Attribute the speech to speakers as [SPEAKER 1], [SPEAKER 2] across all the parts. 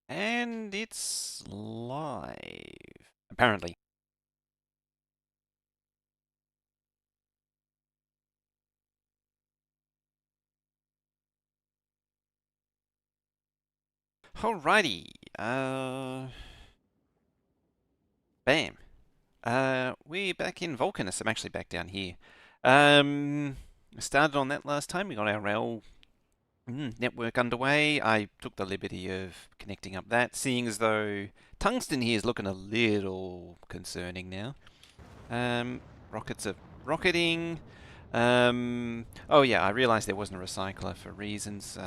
[SPEAKER 1] And it's live. Apparently. Alrighty. Bam. We're back in Vulcanus. I'm actually back down here. Started on that last time. We got our rail network underway. I took the liberty of connecting up that, seeing as though tungsten here is looking a little concerning now. Rockets are rocketing. Oh yeah, I realised there wasn't a recycler for reasons.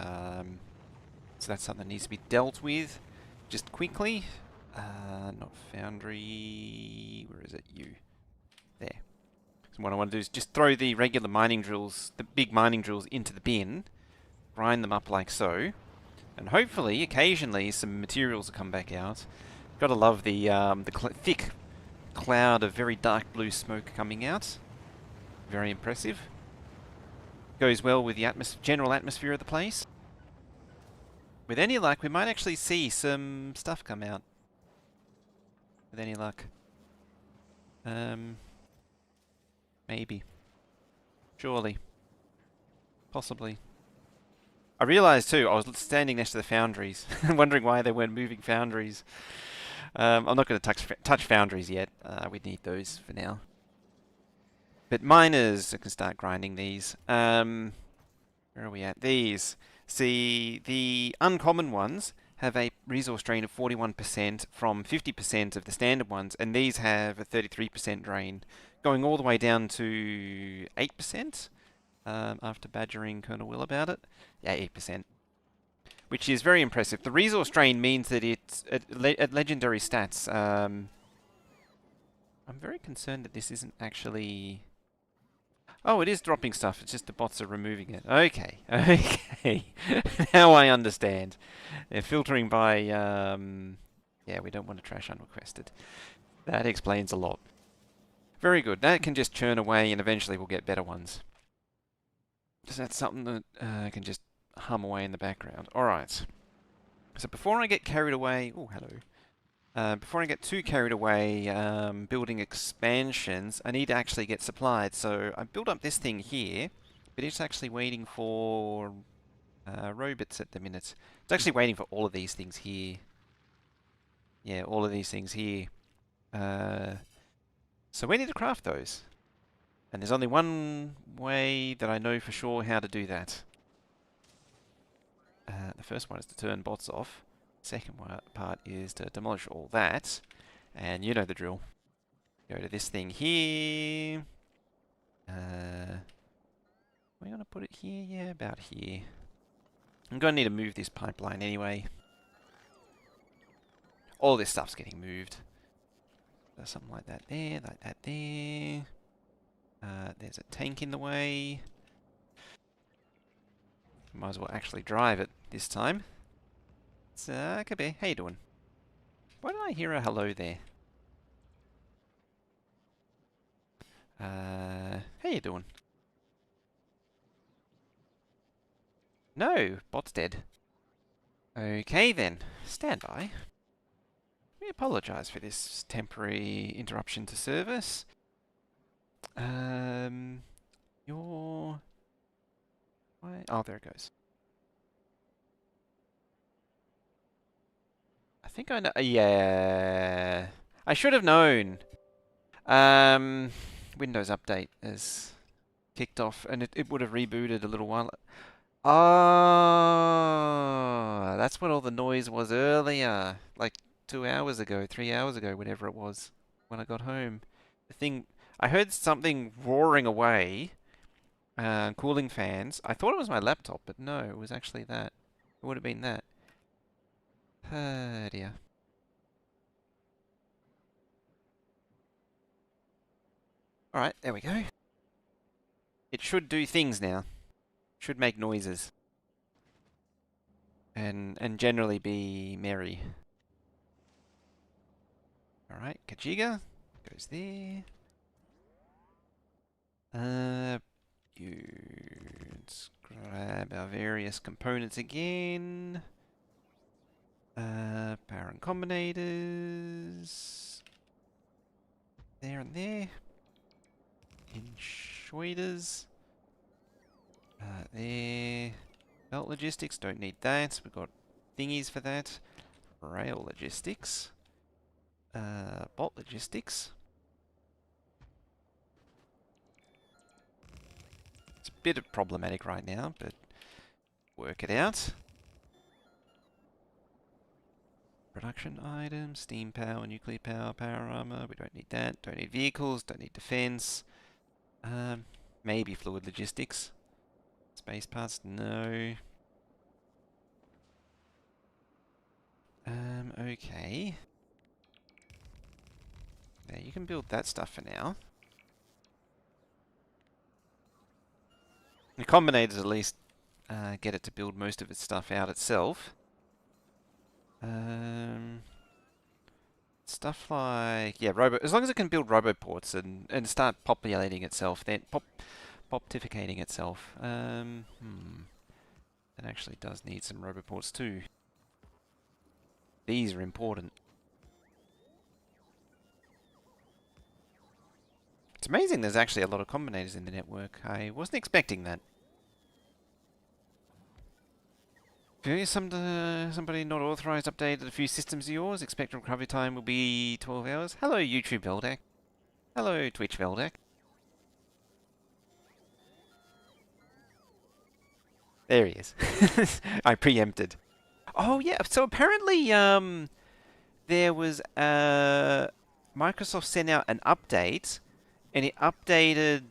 [SPEAKER 1] So that's something that needs to be dealt with just quickly. Not foundry. Where is it? You. There. So what I want to do is just throw the regular mining drills, the big mining drills, into the bin, grind them up like so, and hopefully, occasionally, some materials will come back out. Gotta love the thick cloud of very dark blue smoke coming out. Very impressive. Goes well with the general atmosphere of the place. With any luck, we might actually see some stuff come out. With any luck. Um, Maybe. Surely. Possibly. I realised too, I was standing next to the foundries, wondering why they weren't moving foundries. I'm not going to touch foundries yet. We need those for now. But miners, I can start grinding these. Where are we at? These. See, the uncommon ones have a resource drain of 41% from 50% of the standard ones, and these have a 33% drain, going all the way down to 8% after badgering Colonel Will about it. Yeah, 8%. Which is very impressive. The resource drain means that it's at legendary stats. I'm very concerned that this isn't actually... Oh, it is dropping stuff. It's just the bots are removing it. Okay, okay. Now I understand. They're filtering by... Yeah, we don't want to trash unrequested. That explains a lot. Very good. That can just churn away and eventually we'll get better ones. So that's something that can just hum away in the background. Alright. So before I get carried away... Oh, hello. Before I get too carried away building expansions, I need to actually get supplied. So I built up this thing here, but it's actually waiting for robots at the minute. It's actually waiting for all of these things here. Yeah, all of these things here. So we need to craft those. And there's only one way that I know for sure how to do that. The first one is to turn bots off. Second part is to demolish all that. And you know the drill. Go to this thing here. We're going to put it here? Yeah, about here. I'm going to need to move this pipeline anyway. All this stuff's getting moved. Something like that there, like that there. There's a tank in the way. Might as well actually drive it this time. It's Kabe, how you doing? Why did I hear a hello there? How you doing? No, bot's dead. Okay then, stand by. We apologise for this temporary interruption to service. Your... Why? Oh, there it goes. I think I know. Yeah. I should have known. Um, Windows Update is kicked off and it would have rebooted a little while. Ah, that's what all the noise was earlier. Like 2 hours ago, 3 hours ago, whenever it was, when I got home. The thing, I heard something roaring away, cooling fans. I thought it was my laptop, but no, it was actually that. It would have been that. Ah, dear. Alright, there we go. It should do things now. Should make noises. And generally be merry. Alright, Kajiga goes there. Let's grab our various components again. run combinators. There and there. Enshroiders. There. Belt logistics, don't need that. We've got thingies for that. Rail logistics. Bolt logistics. It's a bit problematic right now, but work it out. Production items, steam power, nuclear power, power armor. We don't need that. Don't need vehicles, don't need defense. Maybe fluid logistics. Space parts, no. Okay. Now you can build that stuff for now. The combinators at least get it to build most of its stuff out itself. Stuff like, yeah, as long as it can build roboports and start populating itself, then poptificating itself. It actually does need some roboports too. These are important. It's amazing there's actually a lot of combinators in the network. I wasn't expecting that. Somebody not authorized updated a few systems of yours. Expected recovery time will be 12 hours. Hello, YouTube Veldak. Hello, Twitch Veldak. There he is. I preempted. Oh yeah, so apparently there was Microsoft sent out an update, and it updated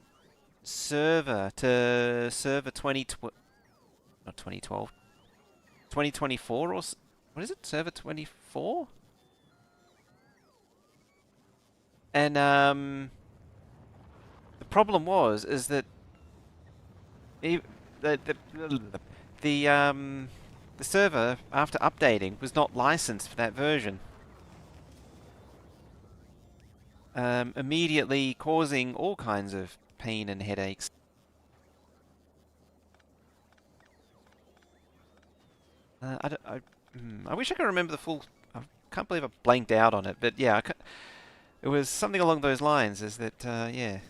[SPEAKER 1] server to server 2012. 2024 or what is it? Server 24? And the problem is that the server, after updating, was not licensed for that version. Immediately causing all kinds of pain and headaches. I wish I could remember the full... I can't believe I blanked out on it, but yeah, it was something along those lines, is that, yeah,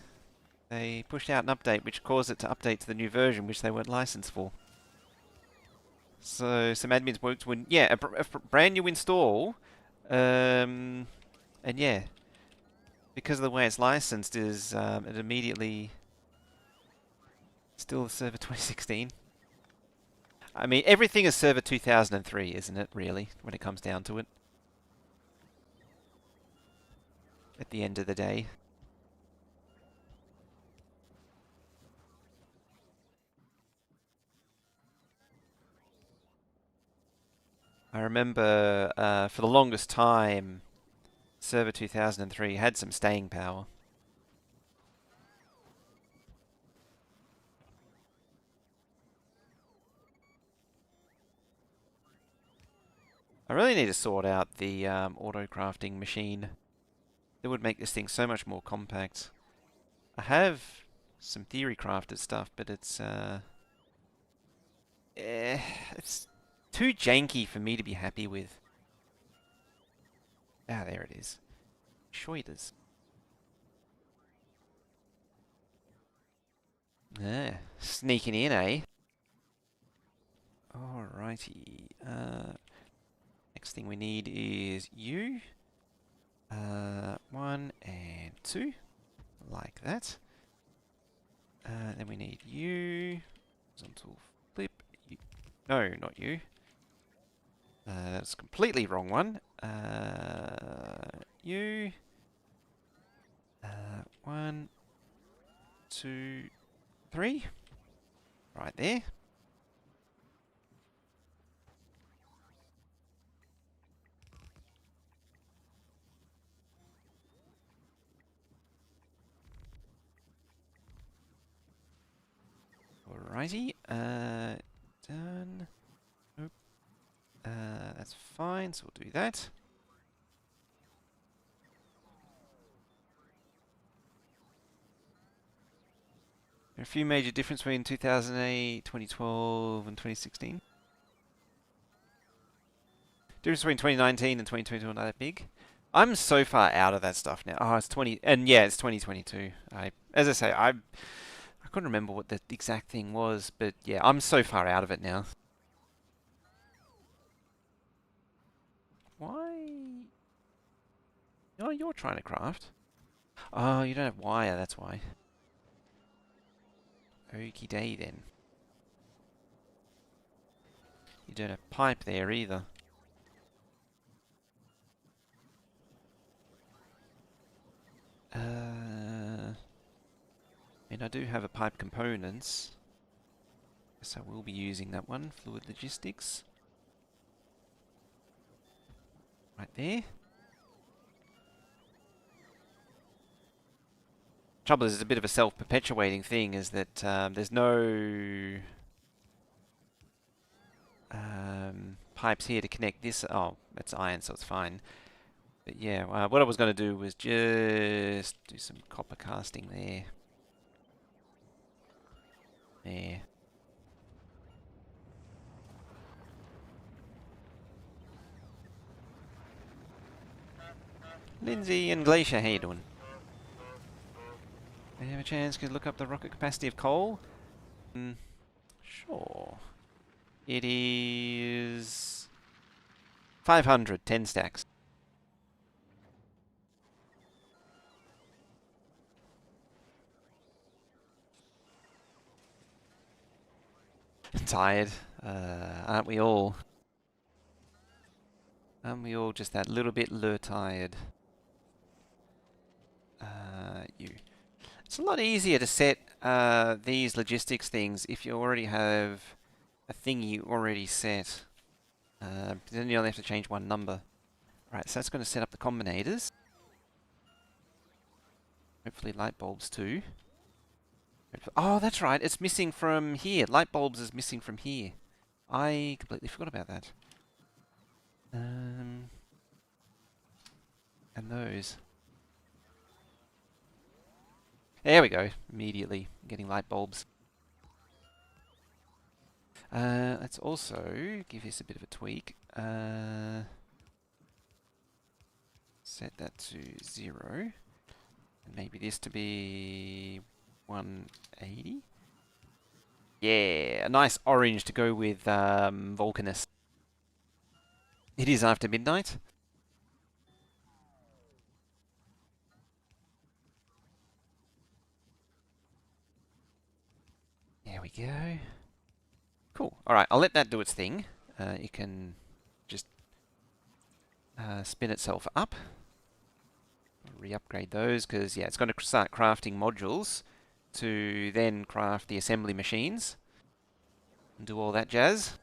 [SPEAKER 1] they pushed out an update which caused it to update to the new version, which they weren't licensed for. So some admins worked when, yeah, a brand new install, and yeah, because of the way it's licensed is, it immediately still server 2016. I mean, everything is server 2003, isn't it, really, when it comes down to it? At the end of the day. I remember, for the longest time, server 2003 had some staying power. I really need to sort out the auto-crafting machine. It would make this thing so much more compact. I have some theory crafted stuff, but it's too janky for me to be happy with. Ah, there it is. Shoiders. Ah, sneaking in, eh? Alrighty. Next thing we need is you. 1 and 2. Like that. Then we need you. Horizontal flip. You. No, not you. That's a completely wrong one. You. 1, 2, 3. Right there. Alrighty, done. Nope. That's fine, so we'll do that. There are a few major differences between 2008, 2012, and 2016. Difference between 2019 and 2022 not that big. I'm so far out of that stuff now. Oh, it's 20, and yeah, it's 2022. As I say, I couldn't remember what the exact thing was, but yeah, I'm so far out of it now. Why? Oh, you're trying to craft. Oh, you don't have wire, that's why. Okie day then. You don't have pipe there either. I mean, I do have a pipe components. Guess I will be using that one. Fluid logistics. Right there. Trouble is, it's a bit of a self-perpetuating thing, is that there's no pipes here to connect this. Oh, that's iron, so it's fine. But yeah, what I was going to do was just do some copper casting there. There. Lindsay and Glacier, how you doing? I have a chance to look up the rocket capacity of coal? Sure. It is 500, 10 stacks. Tired, aren't we all? Aren't we all just that little bit tired? You. It's a lot easier to set these logistics things if you already have a thing you already set. Then you only have to change one number. Right, so that's going to set up the combinators. Hopefully light bulbs too. Oh, that's right. It's missing from here. Light bulbs is missing from here. I completely forgot about that. And those. There we go. Immediately getting light bulbs. Let's also give this a bit of a tweak. Set that to 0. And maybe this to be 180. Yeah, a nice orange to go with Vulcanus. It is after midnight. There we go. Cool. Alright, I'll let that do its thing. It can just spin itself up. Re-upgrade those, because, yeah, it's going to start crafting modules to then craft the assembly machines. And do all that jazz.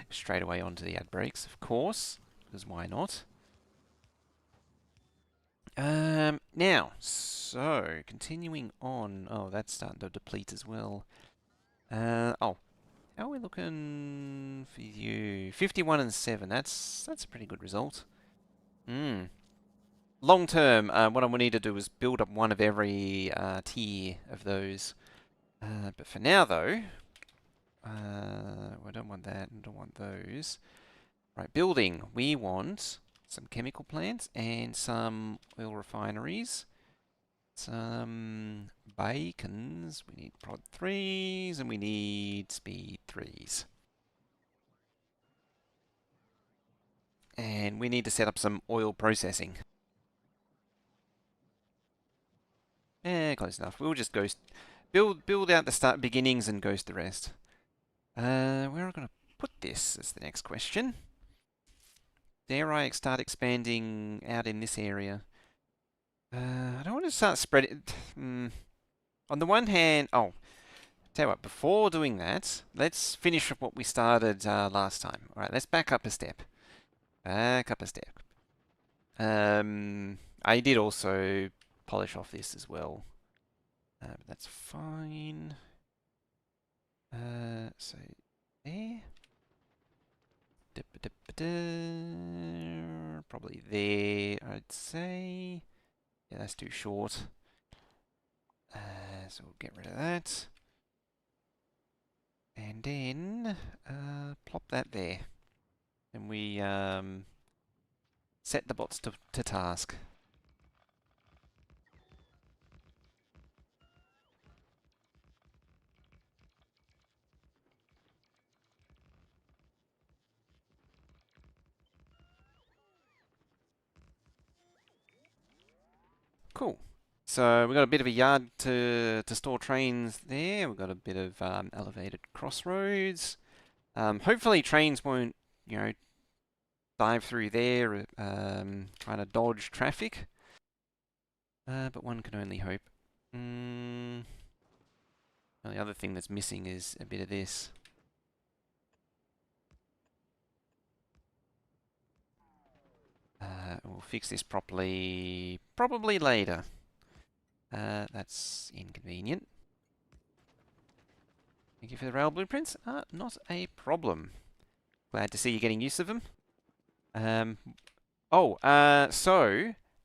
[SPEAKER 1] Straight away onto the ad breaks, of course, because why not? Now, so, continuing on. Oh, that's starting to deplete as well. Oh, how are we looking for you? 51 and 7, that's a pretty good result. Long term, what I will need to do is build up one of every tier of those. But for now, though, we don't want that, we don't want those. Right, building. We want some chemical plants and some oil refineries. Some bacons. We need prod 3s and we need speed 3s. And we need to set up some oil processing. Close enough. We'll just ghost build out the beginnings and ghost the rest. Where am I going to put this is the next question. Dare I start expanding out in this area? I don't want to start spreading. On the one hand, tell you what, before doing that, let's finish up what we started last time. Alright, let's back up a step. Back up a step. I did also polish off this as well. But that's fine. So, there. Probably there, I'd say. Yeah, that's too short. So we'll get rid of that. And then plop that there. And we set the bots to task. Cool. So we've got a bit of a yard to store trains there. We've got a bit of elevated crossroads. Hopefully trains won't, you know, dive through there, trying to dodge traffic. But one can only hope. Well, the other thing that's missing is a bit of this. We'll fix this properly, probably later. That's inconvenient. Thank you for the rail blueprints. Not a problem. Glad to see you getting use of them. So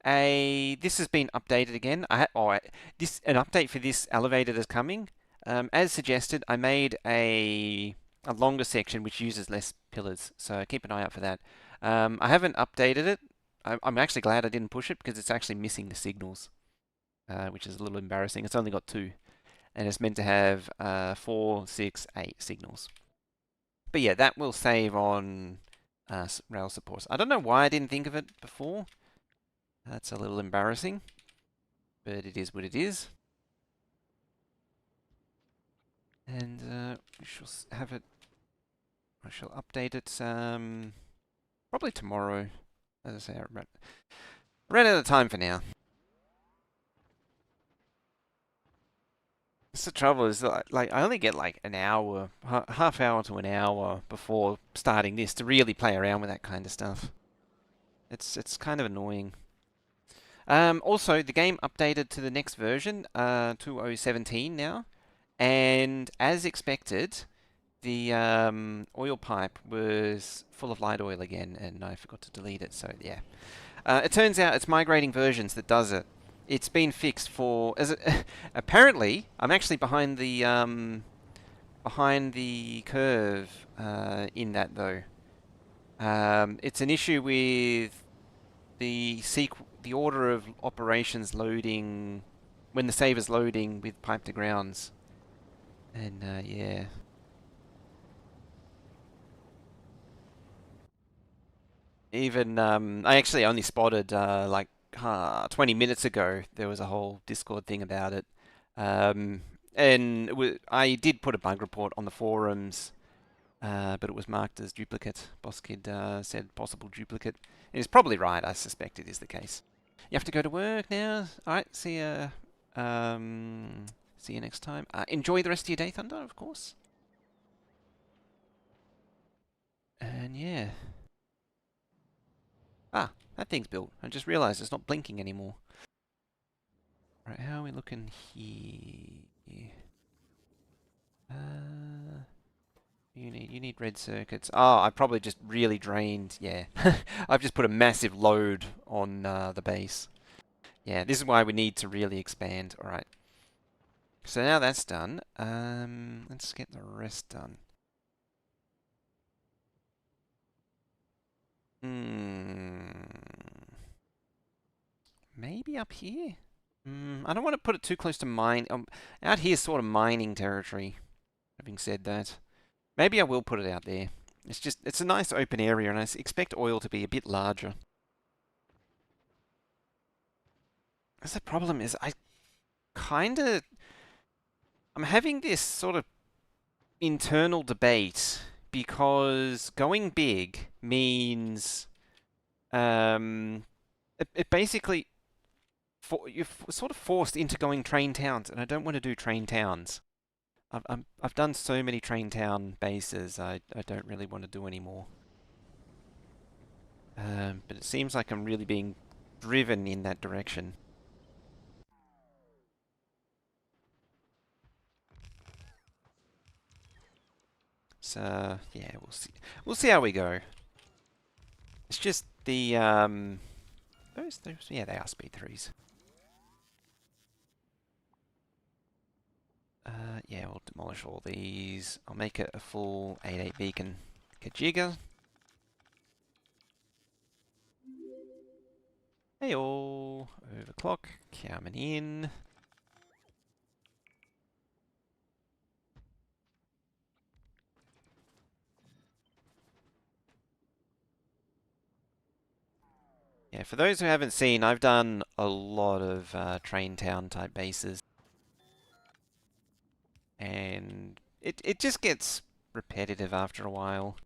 [SPEAKER 1] this has been updated again. An update for this elevator is coming. As suggested, I made a longer section which uses less pillars, so keep an eye out for that. I haven't updated it. I'm actually glad I didn't push it because it's actually missing the signals, which is a little embarrassing. It's only got 2, and it's meant to have 4, 6, 8 signals. But yeah, that will save on rail supports. I don't know why I didn't think of it before. That's a little embarrassing, but it is what it is. And we shall have it. I shall update it probably tomorrow. As I say, I ran out of time for now. That's the trouble is like I only get like an hour, half hour to an hour before starting this to really play around with that kind of stuff. It's kind of annoying. Also, the game updated to the next version, 2.0.17 now, and as expected, the oil pipe was full of light oil again, and I forgot to delete it. So yeah, it turns out it's migrating versions that does it. It's been fixed for apparently I'm actually behind the curve in that though. It's an issue with the order of operations loading when the save is loading with pipe to grounds, and yeah. Even I actually only spotted like 20 minutes ago there was a whole Discord thing about it, and I did put a bug report on the forums, but it was marked as duplicate. Boss Kid said possible duplicate. And he's probably right. I suspect it is the case. You have to go to work now. All right. See ya. See you next time. Enjoy the rest of your day, Thunder, of course. And yeah. That thing's built. I just realised it's not blinking anymore. Right, how are we looking here? You need red circuits. Oh, I probably just really drained. Yeah, I've just put a massive load on the base. Yeah, this is why we need to really expand. All right. So now that's done. Let's get the rest done. Maybe up here? I don't want to put it too close to mine. Out here is sort of mining territory. Having said that, maybe I will put it out there. It's a nice open area, and I expect oil to be a bit larger. The problem is I'm having this sort of internal debate because going big means it basically you're sort of forced into going train towns, and I don't want to do train towns. I've done so many train town bases. I don't really want to do anymore. But it seems like I'm really being driven in that direction. So yeah, we'll see. We'll see how we go. It's just the those yeah, they are speed 3s. Yeah, we'll demolish all these. I'll make it a full 8-8 beacon. Kajiga. Hey all, overclock, coming in. Yeah, for those who haven't seen, I've done a lot of train town type bases. And it just gets repetitive after a while.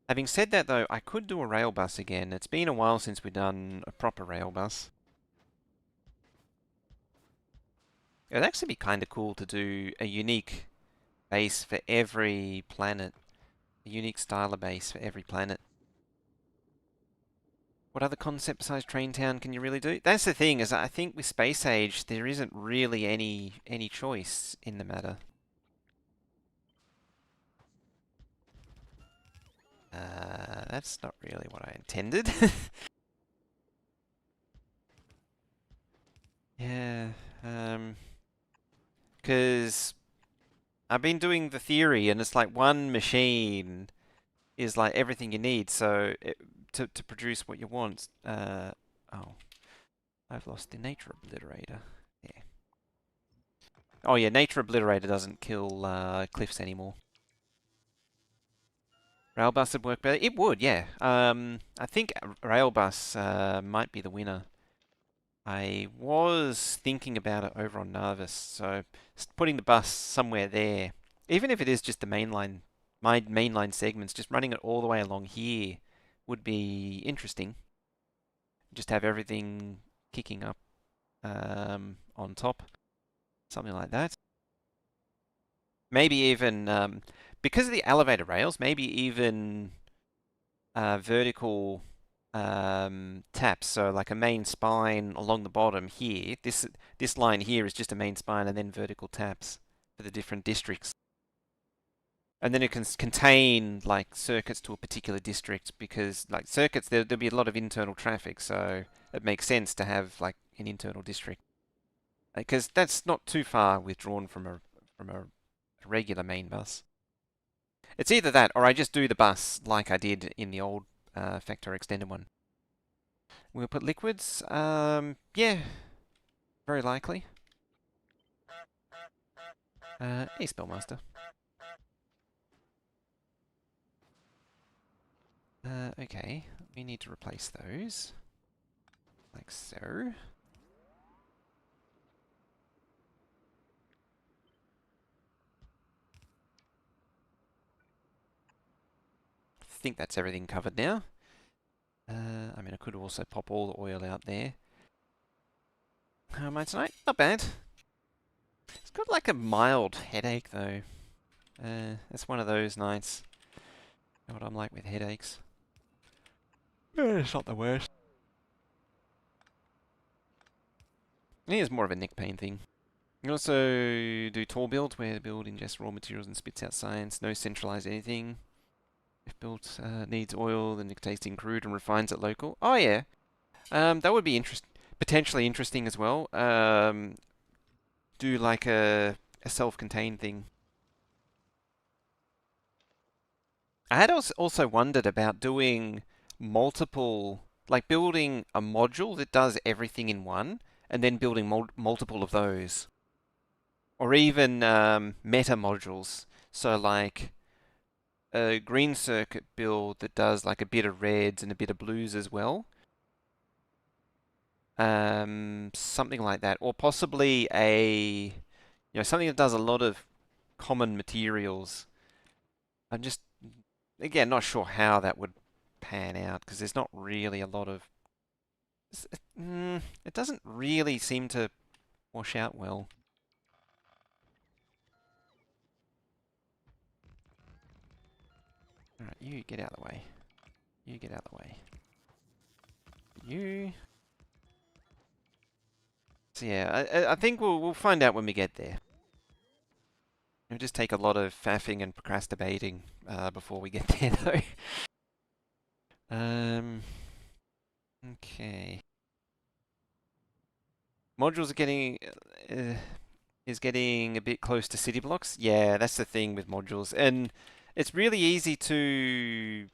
[SPEAKER 1] Having said that though, I could do a rail bus again. It's been a while since we've done a proper rail bus. It'd actually be kind of cool to do a unique base for every planet. A unique style of base for every planet. What other concept-sized train town can you really do? That's the thing, is I think with Space Age, there isn't really any choice in the matter. That's not really what I intended. Yeah, because I've been doing the theory, and it's like one machine is like everything you need, so to produce what you want. Oh, I've lost the Nature Obliterator. Yeah. Oh yeah, Nature Obliterator doesn't kill cliffs anymore. Railbus would work better. It would, yeah. I think Railbus might be the winner. I was thinking about it over on Narvis, so putting the bus somewhere there, even if it is just the mainline, my mainline segments, just running it all the way along here would be interesting. Just have everything kicking up on top, something like that. Maybe even because of the elevator rails, maybe even vertical taps. So like a main spine along the bottom here. This line here is just a main spine and then vertical taps for the different districts. And then it can contain like circuits to a particular district because like circuits there'll be a lot of internal traffic, so it makes sense to have like an internal district because that's not too far withdrawn from a regular main bus. It's either that or I just do the bus like I did in the old Factor extended one. We'll put liquids. Yeah, very likely. Hey, Spellmaster. Okay, we need to replace those. Like so. I think that's everything covered now. I mean, I could also pop all the oil out there. How am I tonight? Not bad. It's got like a mild headache though. It's one of those nights. You know what I'm like with headaches. It's not the worst. I think it's more of a neck pain thing. You can also do tall build, where the build ingests raw materials and spits out science. No centralized anything. If build needs oil, then it tasting crude and refines it local. Oh yeah, that would be potentially interesting as well. Do like a self-contained thing. I had also wondered about doing multiple, like building a module that does everything in one, and then building multiple of those. Or even meta modules. So like a green circuit build that does like a bit of reds and a bit of blues as well. Something like that. Or possibly something that does a lot of common materials. I'm just, again, not sure how that would pan out because there's not really a lot of. It doesn't really seem to wash out well. Alright, you get out of the way. You get out of the way. You. So yeah, I think we'll find out when we get there. It'll just take a lot of faffing and procrastinating before we get there, though. Okay. Modules are getting. is getting a bit close to city blocks. Yeah, that's the thing with modules. And it's really easy to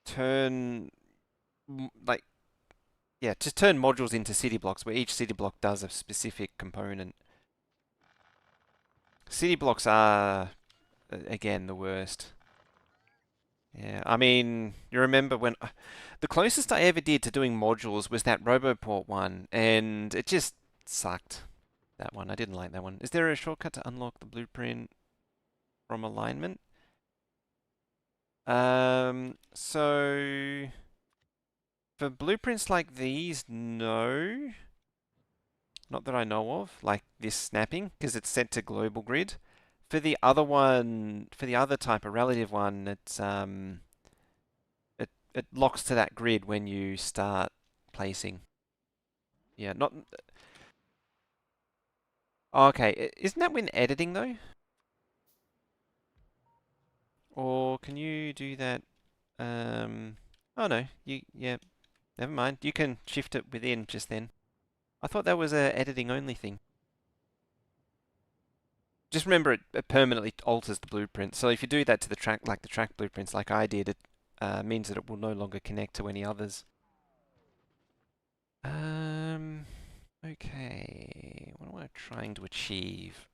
[SPEAKER 1] turn, like, yeah, just turn modules into city blocks where each city block does a specific component. City blocks are, again, the worst. Yeah, I mean, you remember when the closest I ever did to doing modules was that Roboport one, and it just sucked. That one, I didn't like that one. Is there a shortcut to unlock the blueprint from alignment? So for blueprints like these, no. Not that I know of, like this snapping, because it's set to global grid. For the other one, for the other type, a relative one, it locks to that grid when you start placing. Yeah, not. Oh, okay, isn't that when editing though? Or can you do that? Oh no, yeah, never mind. You can shift it within just then. I thought that was a editing only thing. Just remember it permanently alters the blueprint. So if you do that to the track, like the track blueprints, like I did, it means that it will no longer connect to any others. Um, okay. What am I trying to achieve?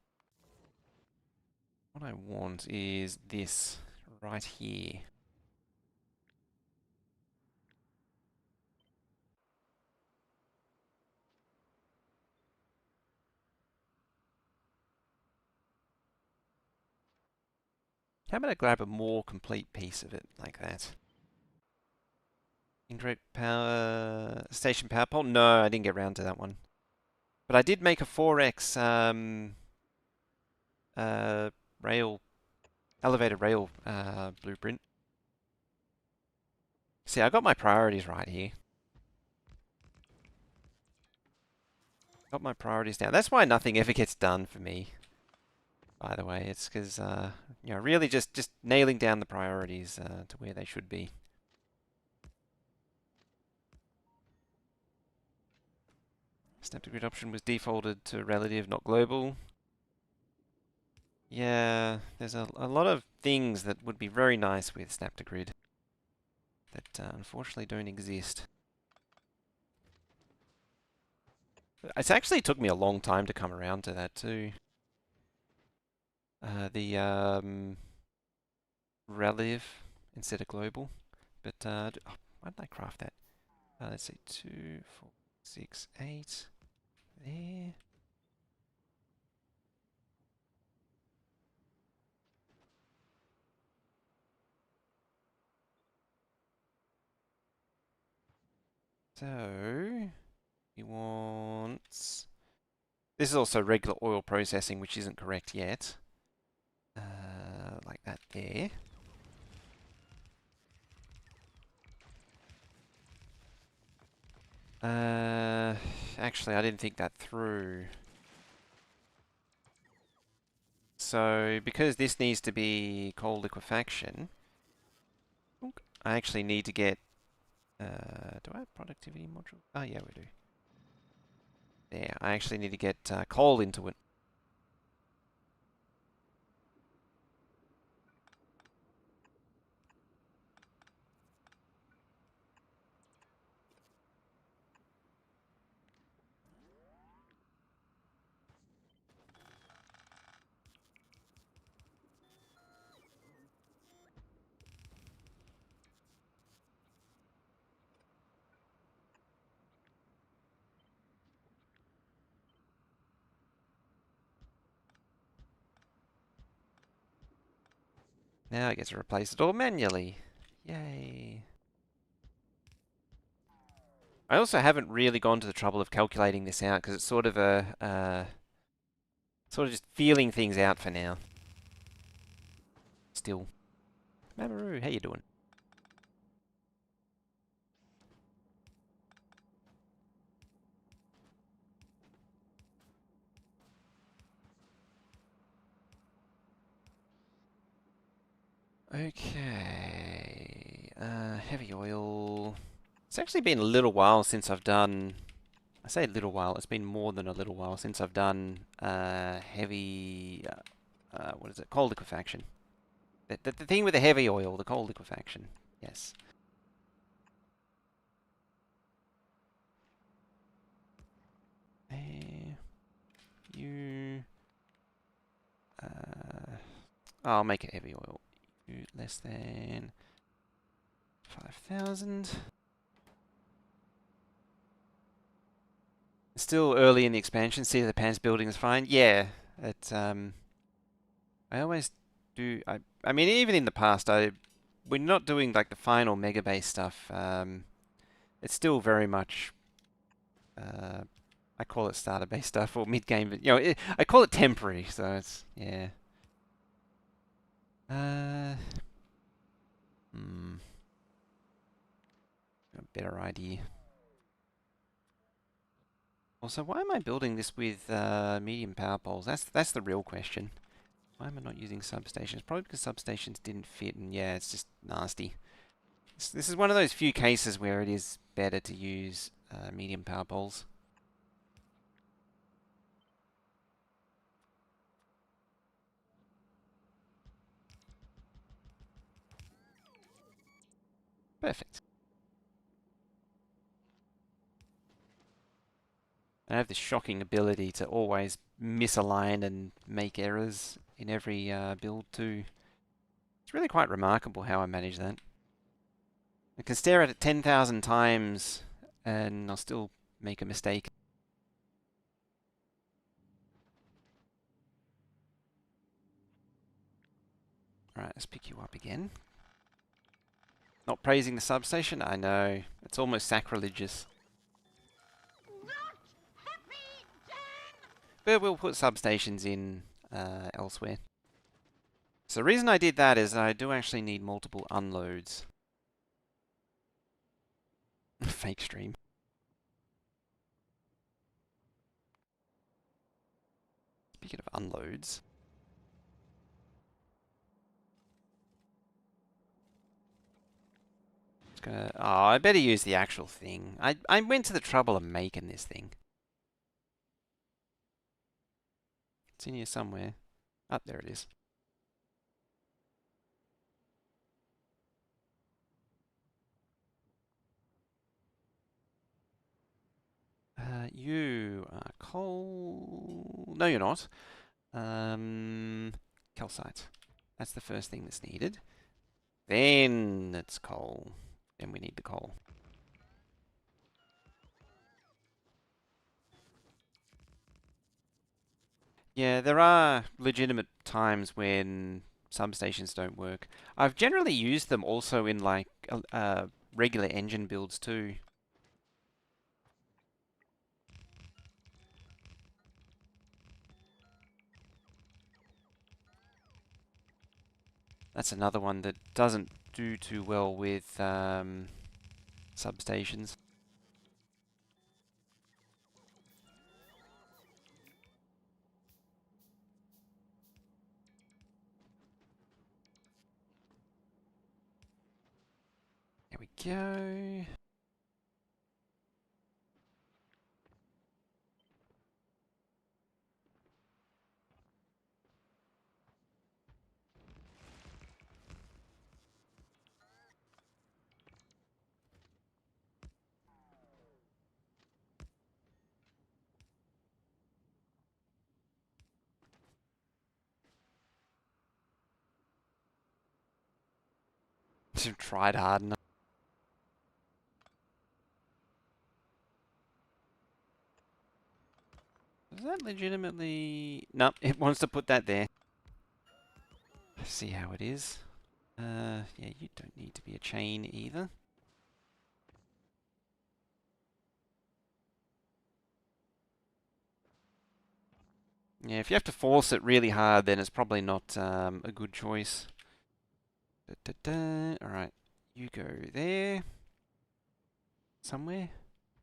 [SPEAKER 1] What I want is this right here. How about I grab a more complete piece of it like that? Indirect power station power pole? No, I didn't get round to that one. But I did make a 4x uh, rail elevated rail blueprint. See, I got my priorities right here. Got my priorities down. That's why nothing ever gets done for me. By the way, it's because you know, really just nailing down the priorities to where they should be. Snap to grid option was defaulted to relative, not global. Yeah, there's a lot of things that would be very nice with snap to grid that unfortunately don't exist. It's actually took me a long time to come around to that too. The relative instead of global. But oh, why did I craft that? Let's see, 2, 4, 6, 8. There. So he wants. This is also regular oil processing, which isn't correct yet. Like that there. Actually, I didn't think that through. So, because this needs to be coal liquefaction, I actually need to get. Do I have productivity module? Oh, yeah, we do. There, I actually need to get coal into it. Now I get to replace it all manually. Yay. I also haven't really gone to the trouble of calculating this out because it's sort of sort of just feeling things out for now. Still. Mamaroo, how you doing? Okay. Heavy oil. It's actually been a little while since I've done I say a little while, it's been more than a little while since I've done heavy, what is it, coal liquefaction. The thing with the heavy oil, the coal liquefaction, yes. There, you, I'll make it heavy oil. You less than 5,000. Still early in the expansion. See the pants building is fine. Yeah, it's I always do. I mean, even in the past, we're not doing like the final mega base stuff. It's still very much. I call it starter base stuff or mid game, but I call it temporary. So it's yeah. Hmm. A better idea. Also, why am I building this with medium power poles? That's the real question. Why am I not using substations? Probably because substations didn't fit, and yeah, it's just nasty. This is one of those few cases where it is better to use medium power poles. Perfect. I have this shocking ability to always misalign and make errors in every build too. It's really quite remarkable how I manage that. I can stare at it 10,000 times and I'll still make a mistake. Alright, let's pick you up again. Not praising the substation? I know. It's almost sacrilegious. But we'll put substations in elsewhere. So the reason I did that is I do actually need multiple unloads. Fake stream. Speaking of unloads. Oh, I better use the actual thing. I went to the trouble of making this thing. It's in here somewhere. Oh, there it is. You are coal. No, you're not. Calcite. That's the first thing that's needed. Then it's coal. Then we need the coal. Yeah, there are legitimate times when substations don't work. I've generally used them also in like regular engine builds too. That's another one that doesn't do too well with substations. There we go. Tried hard enough. Is that legitimately... Nope, it wants to put that there. See how it is. Yeah, you don't need to be a chain either. Yeah, if you have to force it really hard, then it's probably not a good choice. Alright, you go there. Somewhere.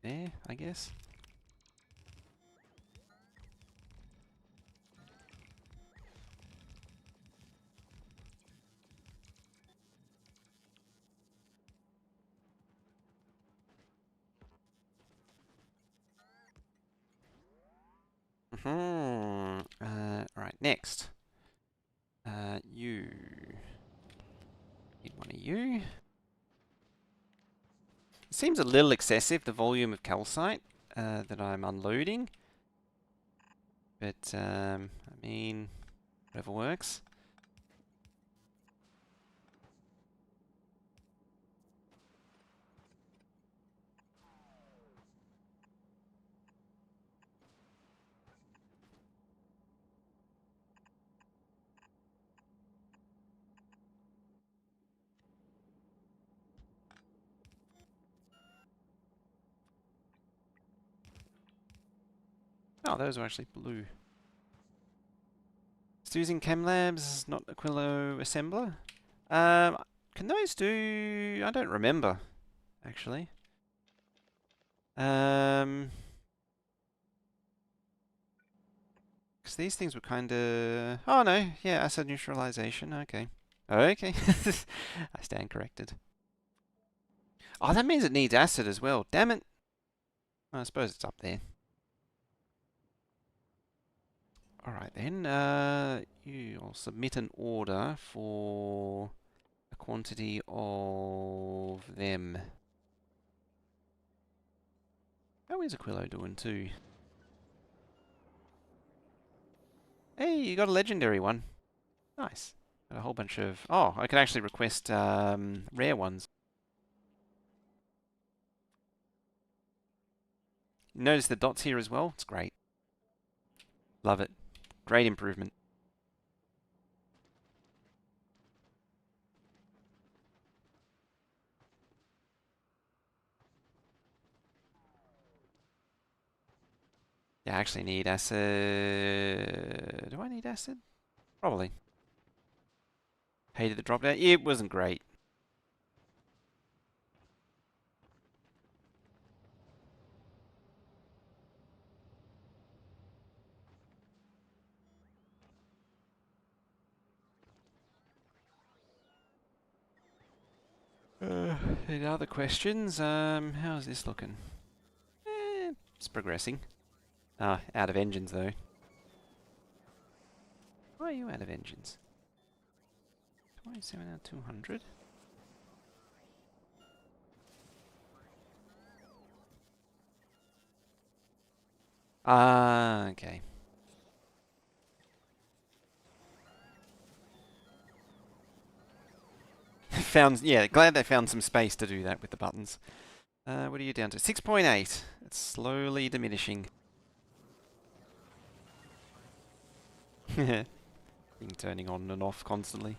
[SPEAKER 1] There, I guess. Alright, next. You. Need one of you. It seems a little excessive, the volume of calcite that I'm unloading. But, I mean, whatever works. Oh, those are actually blue. It's using ChemLabs, not Aquilo Assembler. Can those do... I don't remember, actually. Because these things were kind of... Oh, no. Yeah, acid neutralization. Okay. Okay. I stand corrected. Oh, that means it needs acid as well. Damn it. I suppose it's up there. Alright then. You'll submit an order for a quantity of them. How is Aquilo doing too? Hey, you got a legendary one. Nice. Got a whole bunch of... Oh, I can actually request rare ones. Notice the dots here as well? It's great. Love it. Great improvement. Yeah, I actually need acid... Do I need acid? Probably. Hated the drop down. It wasn't great. Any other questions? How's this looking? It's progressing. Ah, out of engines though. Why are you out of engines? 27 out of 200? Ah, okay. Yeah, glad they found some space to do that with the buttons. What are you down to? 6.8. It's slowly diminishing. Being turning on and off constantly.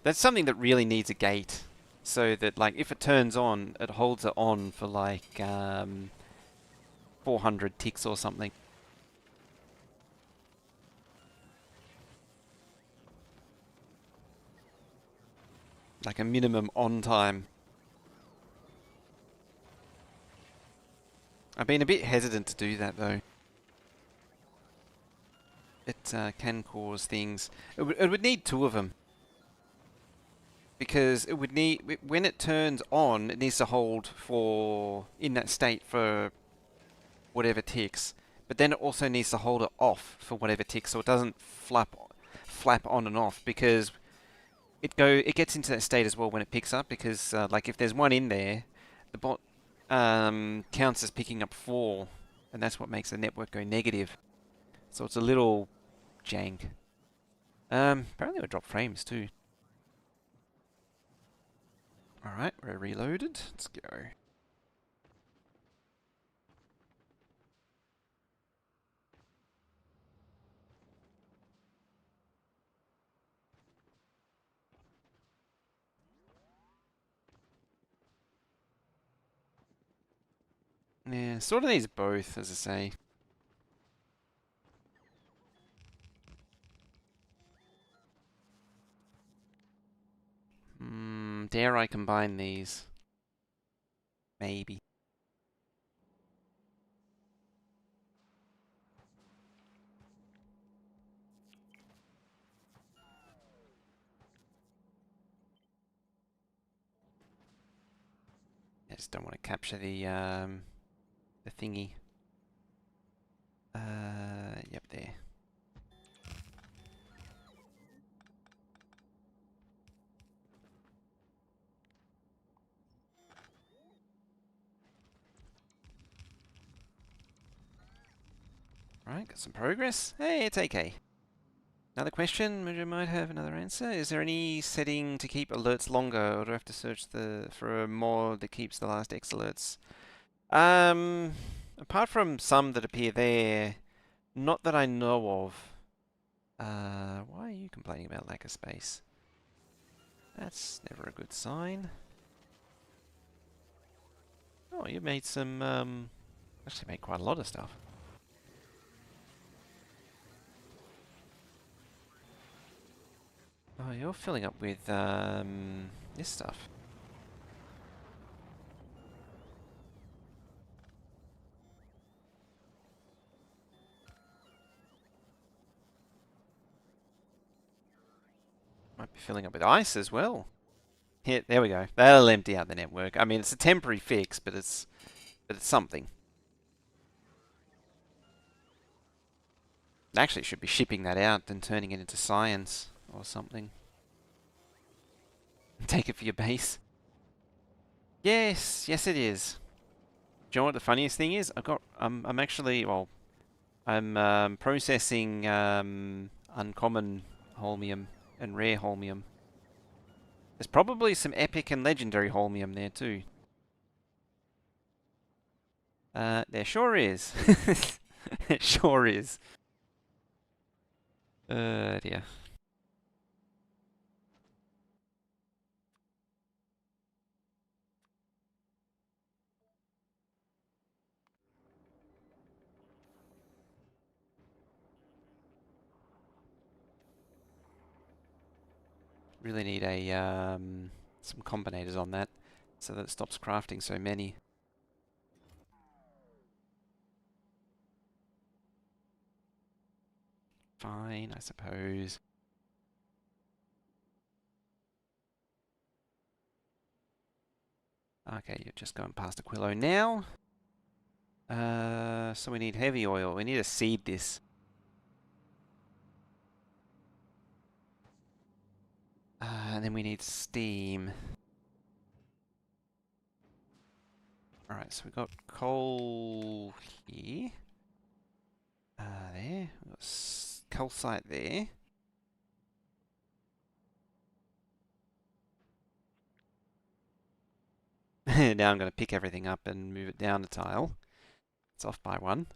[SPEAKER 1] That's something that really needs a gate. So that, like, if it turns on, it holds it on for, like, 400 ticks or something. Like a minimum on time. I've been a bit hesitant to do that though. It can cause things. It would need two of them. Because it would need, when it turns on, it needs to hold for, in that state for whatever ticks. But then it also needs to hold it off for whatever ticks so it doesn't flap on and off, because it gets into that state as well when it picks up, because like if there's one in there, the bot counts as picking up 4, and that's what makes the network go negative. So it's a little jank. Apparently it dropped frames too. Alright, we're reloaded. Let's go. Yeah, sort of needs both, as I say. Dare I combine these? Maybe. just don't want to capture the thingy. Yep, there. Right, got some progress. Hey, it's AK. Another question, which I might have another answer. Is there any setting to keep alerts longer, or do I have to search for a mod that keeps the last X alerts? Apart from some that appear there, not that I know of. Why are you complaining about lack of space? That's never a good sign. Oh, you made some, actually made quite a lot of stuff. Oh, you're filling up with, this stuff. Might be filling up with ice as well. Here, there we go. That'll empty out the network. I mean, it's a temporary fix, but it's something. Actually, should be shipping that out and turning it into science or something. Take it for your base. Yes, yes it is. Do you know what the funniest thing is? I'm actually, well, I'm processing uncommon holmium and rare holmium. There's probably some epic and legendary holmium there too. There sure is. It sure is. Dear. Really need a some combinators on that so that it stops crafting so many. Fine, I suppose. Okay, you're just going past Aquilo now. So we need heavy oil. We need to seed this. And then we need steam. Alright, so we've got coal here. There. We've got calcite there. Now I'm going to pick everything up and move it down a tile. It's off by one.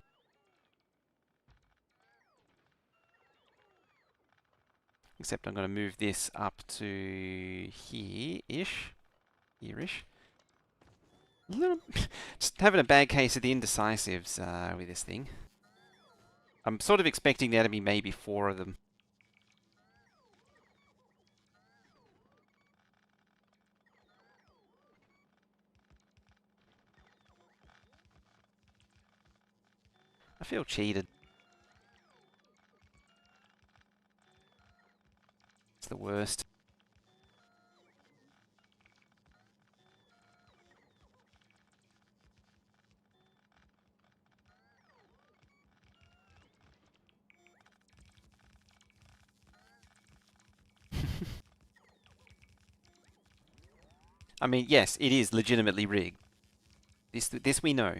[SPEAKER 1] Except I'm going to move this up to here-ish. Here-ish. Just having a bad case of the indecisives with this thing. I'm sort of expecting there to be maybe 4 of them. I feel cheated. It's the worst. I mean, yes, it is legitimately rigged. This we know.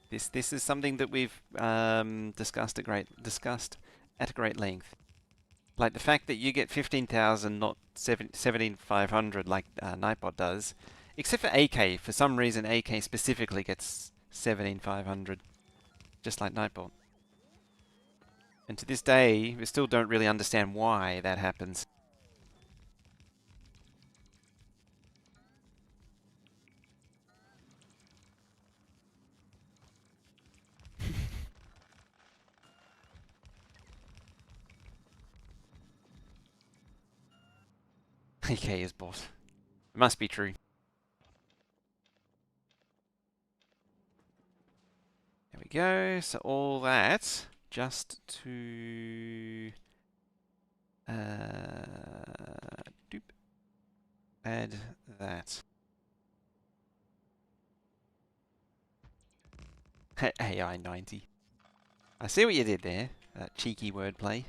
[SPEAKER 1] This is something that we've discussed at great length. Like the fact that you get 15,000, not 17,500 like Nightbot does. Except for AK. For some reason, AK specifically gets 17,500. Just like Nightbot. And to this day, we still don't really understand why that happens. AK is bot. It must be true. There we go. So all that just to doop, add that. AI 90. I see what you did there. That cheeky wordplay.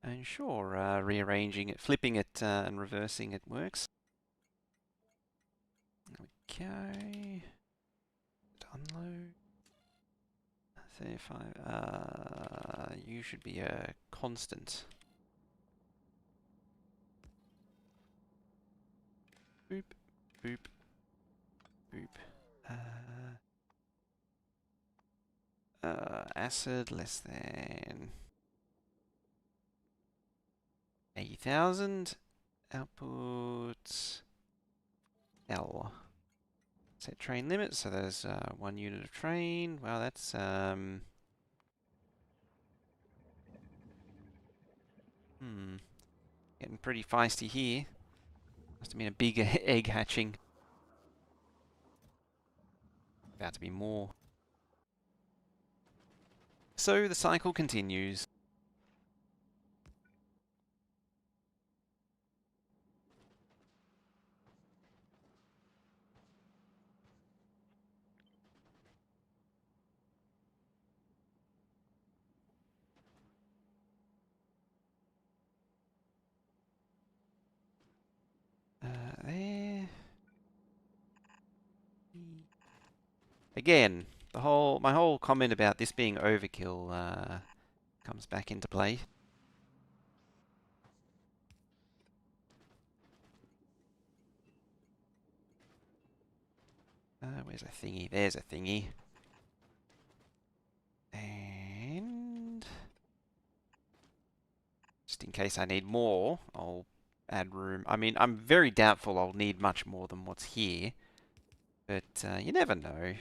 [SPEAKER 1] And sure, rearranging it, flipping it and reversing it works. Okay. Unload. 35. You should be a constant. Boop, boop, boop. Acid less than 80,000. Output L. Set train limit, so there's 1 unit of train. Wow, that's getting pretty feisty here. Must have been a big egg hatching. About to be more. So the cycle continues. There. Again, my whole comment about this being overkill comes back into play. Where's a thingy? There's a thingy. And just in case I need more, I'll add room. I mean, I'm very doubtful I'll need much more than what's here, but you never know.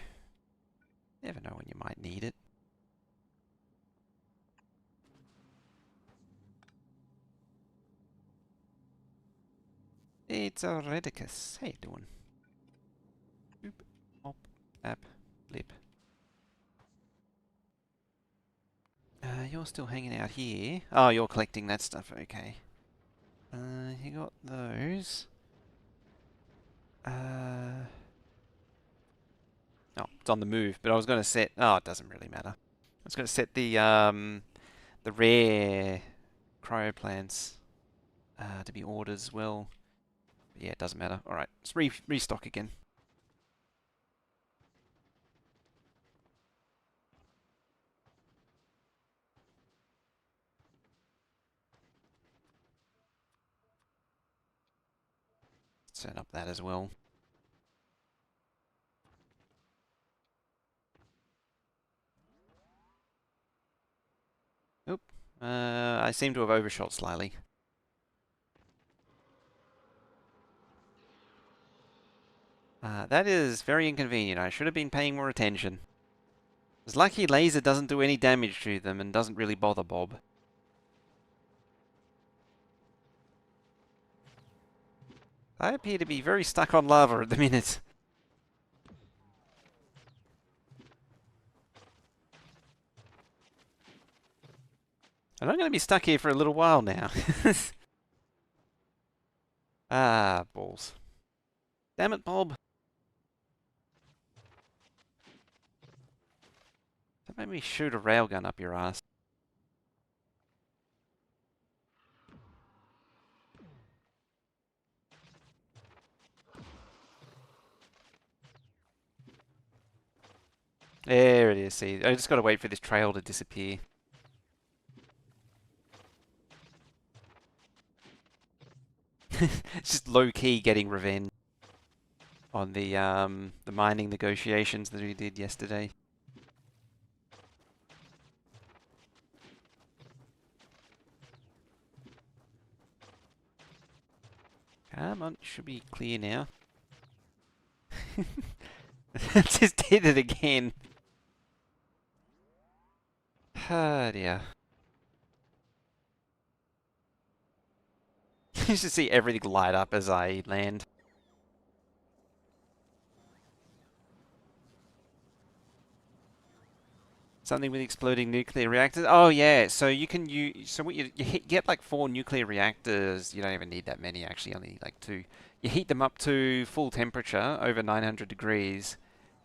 [SPEAKER 1] Never know when you might need it. It's a Redicus. How you doing? Boop, hop, app, blip. You're still hanging out here. Oh, you're collecting that stuff. Okay. You got those. Oh, it's on the move. But I was going to set. Oh, it doesn't really matter. I was going to set the rare cryo plants to be ordered as well. But yeah, it doesn't matter. All right, let's restock again. Set up that as well. Oop. I seem to have overshot slightly. That is very inconvenient. I should have been paying more attention. It's lucky laser doesn't do any damage to them and doesn't really bother Bob. I appear to be very stuck on lava at the minute. And I'm going to be stuck here for a little while now. Ah, balls. Damn it, Bob. Don't make me shoot a railgun up your ass. There it is, see. I just got to wait for this trail to disappear. It's just low-key getting revenge on the mining negotiations that we did yesterday. Come on, should be clear now. Just did it again. Ah, dear. You should see everything light up as I land. Something with exploding nuclear reactors. Oh yeah, so you can use. So what get like 4 nuclear reactors. You don't even need that many actually. Only like 2. You heat them up to full temperature over 900 degrees,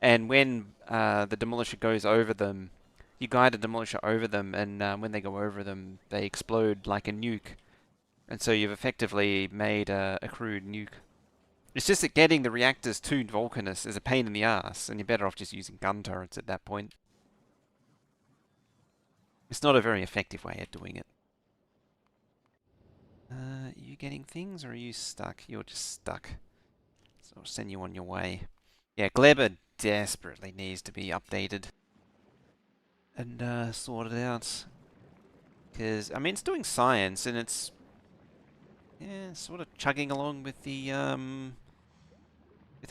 [SPEAKER 1] and when the demolisher goes over them, you guide a demolisher over them, and when they go over them, they explode like a nuke. And so you've effectively made a crude nuke. It's just that getting the reactors to Vulcanus is a pain in the ass, and you're better off just using gun turrets at that point. It's not a very effective way of doing it. Are you getting things or are you stuck? You're just stuck. So I'll send you on your way. Yeah, Gleber desperately needs to be updated and sorted out. Because, I mean, it's doing science and it's, yeah, sort of chugging along with the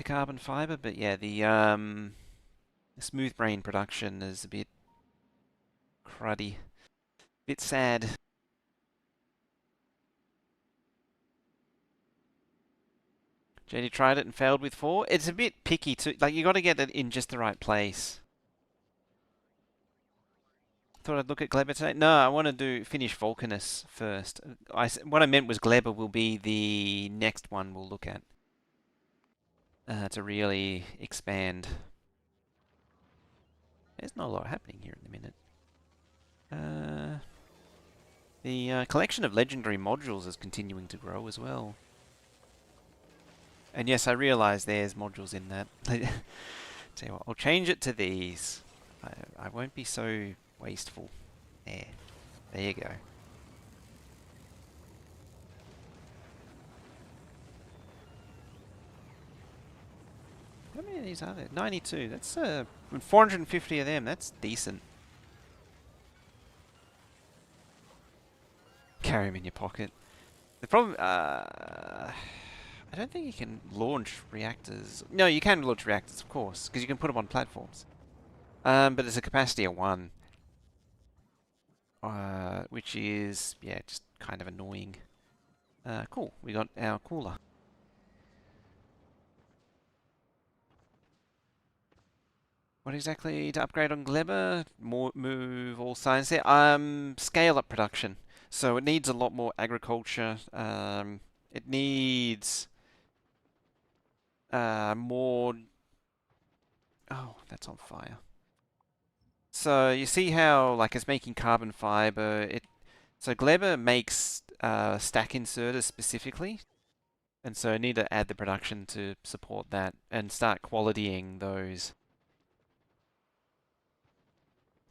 [SPEAKER 1] carbon fiber, but yeah, the smooth brain production is a bit cruddy. Bit sad. JD tried it and failed with 4. It's a bit picky too. Like, you got to get it in just the right place. Thought I'd look at Gleber today. No, I want to finish Vulcanus first. What I meant was Gleber will be the next one we'll look at to really expand. There's not a lot happening here in a minute. The collection of legendary modules is continuing to grow as well. And yes, I realise there's modules in that. Tell you what, I'll change it to these. I won't be so wasteful. There you go. How many of these are there? 92. That's 450 of them. That's decent. Carry them in your pocket. The problem, I don't think you can launch reactors. No, you can launch reactors, of course, because you can put them on platforms. But it's a capacity of 1. Which is, yeah, just kind of annoying. Cool, we got our cooler. What exactly to upgrade on Gleber? Move all science there. Scale up production. So it needs a lot more agriculture. It needs more. Oh, that's on fire. So you see how like it's making carbon fiber. So Gleber makes stack inserters specifically, and so I need to add the production to support that and start qualitying those.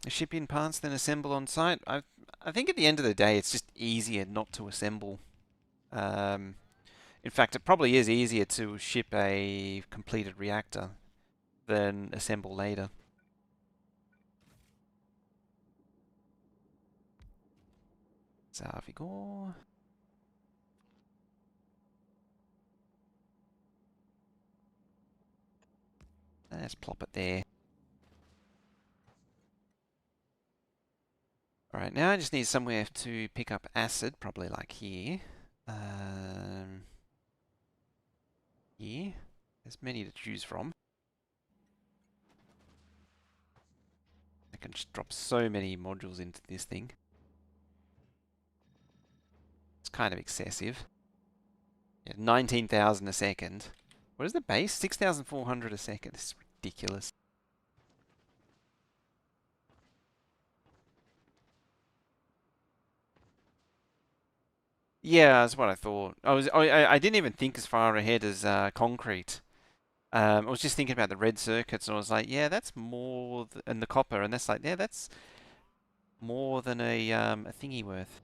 [SPEAKER 1] Ship in parts, then assemble on site. I think at the end of the day, it's just easier not to assemble. In fact, it probably is easier to ship a completed reactor than assemble later. Zavigor. Let's plop it there. Alright, now I just need somewhere to pick up acid, probably like here. Here. There's many to choose from. I can just drop so many modules into this thing. It's kind of excessive. Yeah, 19,000 a second. What is the base? 6,400 a second. This is ridiculous. Yeah, that's what I thought. I didn't even think as far ahead as concrete. I was just thinking about the red circuits, and I was like, yeah, that's more, and the copper, and that's like, yeah, that's more than a thingy worth.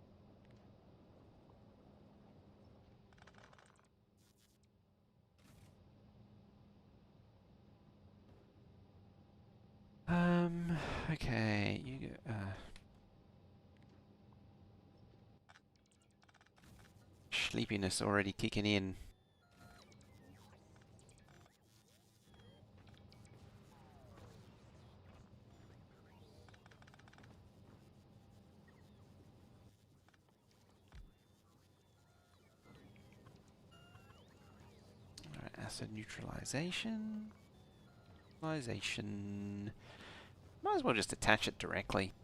[SPEAKER 1] Okay, you go. Sleepiness already kicking in. Acid neutralization. Neutralization. Might as well just attach it directly.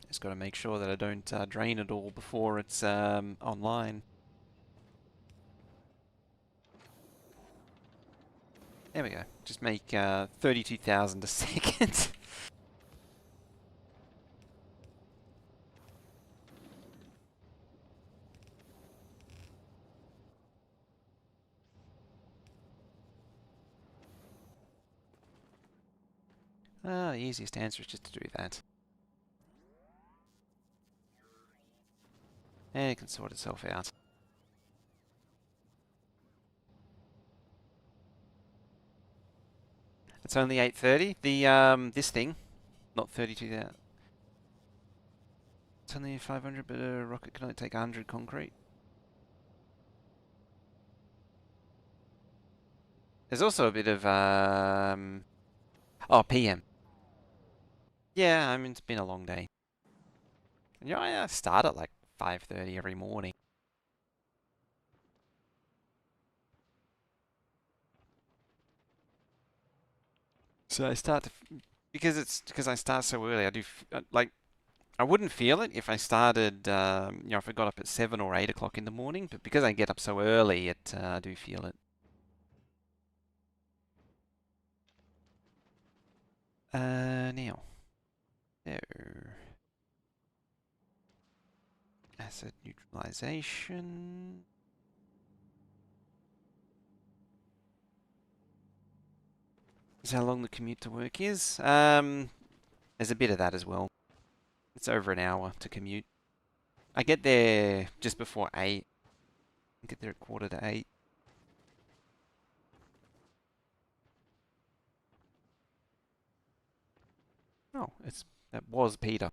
[SPEAKER 1] Just got to make sure that I don't drain it all before it's online. There we go. Just make 32,000 a second. The easiest answer is just to do that. And it can sort itself out. It's only 8:30. The this thing, not 32,000. It's only 500, but a rocket can only take 100 concrete. There's also a bit of oh, PM. Yeah, I mean it's been a long day. You know, I start at like 5:30 every morning. So I start to, because I start so early. I do like I wouldn't feel it if I started, you know, if I got up at 7 or 8 o'clock in the morning. But because I get up so early, I do feel it. Now, there. Acid neutralization. Is how long the commute to work is. There's a bit of that as well. It's over an hour to commute. I get there just before 8. I get there at 7:45. Oh, that was Peter.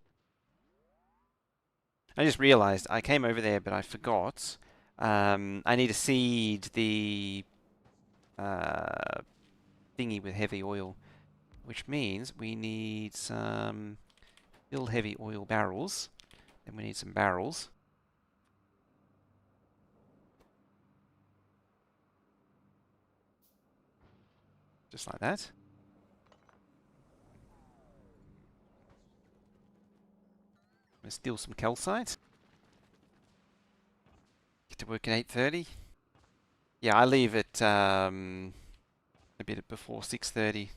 [SPEAKER 1] I just realised I came over there, but I forgot. I need to seed the uh, thingy with heavy oil, which means we need some fill heavy oil barrels. Then we need some barrels. Just like that. I'm going to steal some calcite. Get to work at 8:30. Yeah, I leave at a bit before 6:30.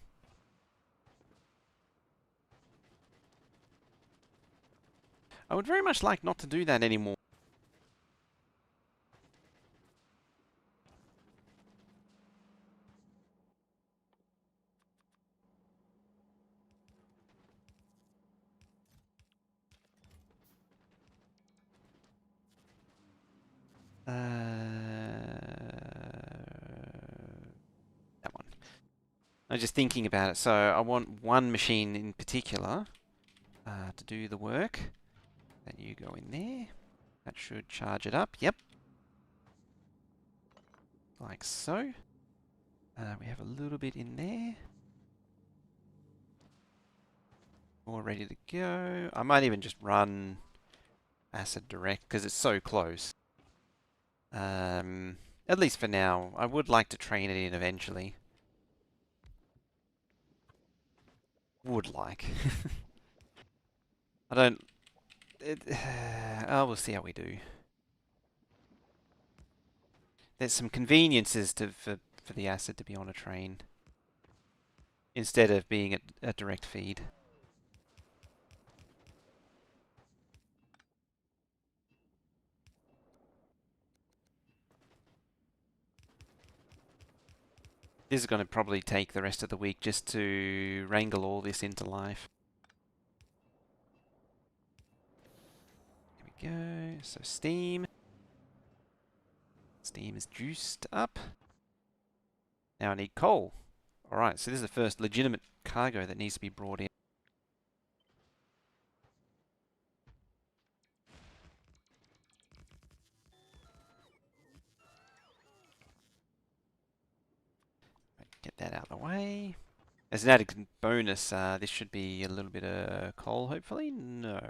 [SPEAKER 1] I would very much like not to do that anymore. That one. I was just thinking about it. So I want one machine in particular to do the work. Then you go in there. That should charge it up. Yep. Like so. We have a little bit in there. All ready to go. I might even just run acid direct because it's so close. At least for now. I would like to train it in eventually. Would like. I don't... we'll see how we do. There's some conveniences for the acid to be on a train instead of being a direct feed. This is going to probably take the rest of the week just to wrangle all this into life. Here we go. So steam. Steam is juiced up. Now I need coal. Alright, so this is the first legitimate cargo that needs to be brought in. that out of the way. As an added bonus, this should be a little bit of coal, hopefully? No.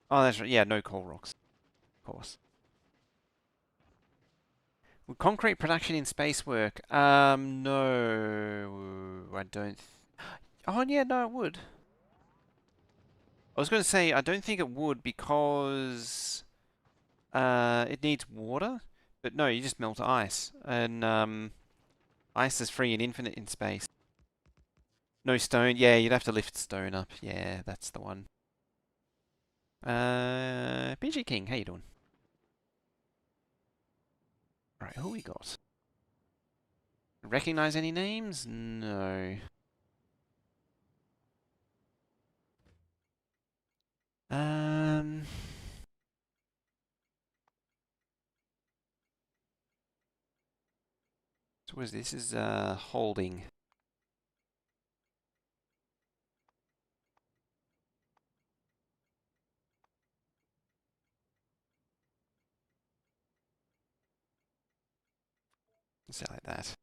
[SPEAKER 1] Oh, that's right. Yeah, no coal rocks, of course. Would concrete production in space work? No, I don't. Oh, yeah, no, it would. I was going to say, I don't think it would because it needs water. But no, you just melt ice. And ice is free and infinite in space. No stone. Yeah, you'd have to lift stone up. Yeah, that's the one. PG King, how you doing? Right, who we got? Recognize any names? No. Um... So what is this? This is holding. Say like that.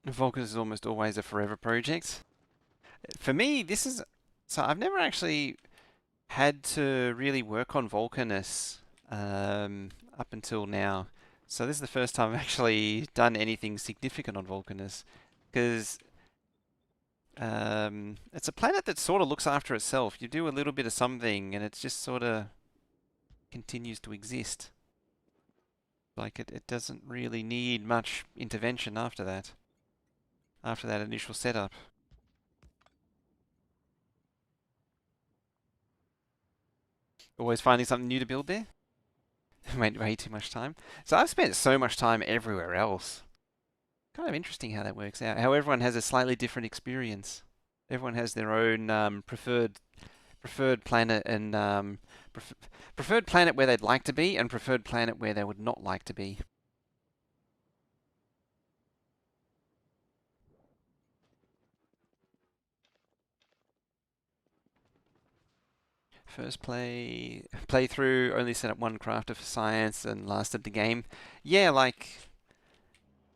[SPEAKER 1] Vulcanus is almost always a forever project. For me, this is... So I've never actually had to really work on Vulcanus up until now. So this is the first time I've actually done anything significant on Vulcanus. Because it's a planet that sort of looks after itself. You do a little bit of something and it just sort of continues to exist. Like it doesn't really need much intervention after that. After that initial setup. Always finding something new to build there. Way too much time. So I've spent so much time everywhere else. Kind of interesting how that works out. How everyone has a slightly different experience. Everyone has their own preferred planet and preferred planet where they'd like to be and preferred planet where they would not like to be. First playthrough, only set up one crafter for science and lasted the game. Yeah, like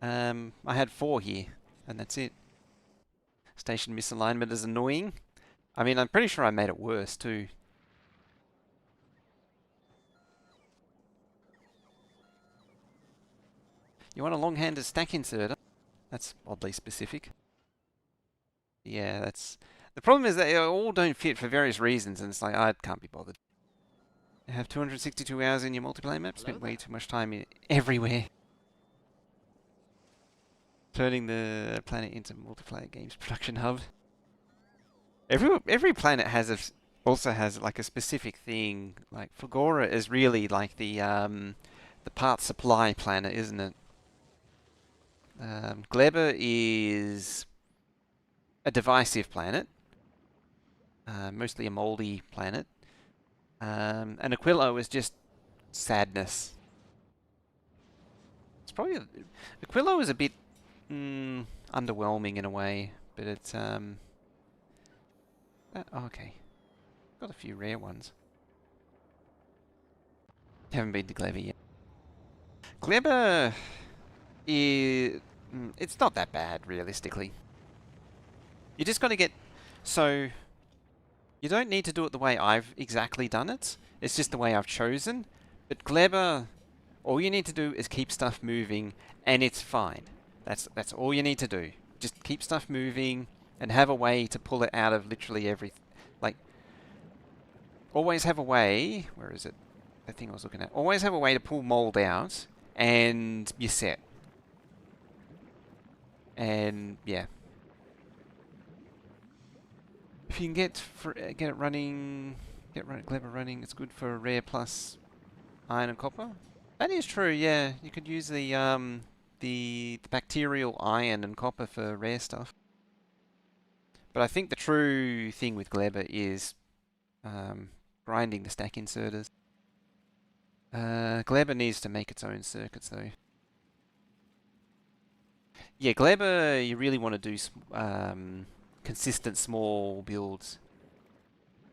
[SPEAKER 1] I had 4 here, and that's it. Station misalignment is annoying. I mean, I'm pretty sure I made it worse too. You want a long-handed stack inserter? That's oddly specific. Yeah, that's... The problem is that they all don't fit for various reasons, and it's like, I can't be bothered. You have 262 hours in your multiplayer map, spent way too much time everywhere. Turning the planet into multiplayer games production hub. Every planet also has like a specific thing. Like Flagora is really like the part supply planet, isn't it? Gleber is a divisive planet, mostly a moldy planet. And Aquilo is just sadness. It's probably Aquilo is a bit underwhelming in a way, but it's okay. Got a few rare ones. Haven't been to Gleber yet. Gleber is it's not that bad realistically. You just got to get so you don't need to do it the way I've exactly done it. It's just the way I've chosen. But Gleber, all you need to do is keep stuff moving, and it's fine. That's all you need to do. Just keep stuff moving, and have a way to pull it out of literally everything. Like, always have a way. Where is it? The thing I was looking at. Always have a way to pull mold out, and you're set. And yeah, if you can get it running, Gleber running, it's good for rare plus iron and copper. That is true. Yeah, you could use the bacterial iron and copper for rare stuff. But I think the true thing with Gleber is grinding the stack inserters. Gleber needs to make its own circuits though. Yeah, Gleber, you really want to do consistent small builds.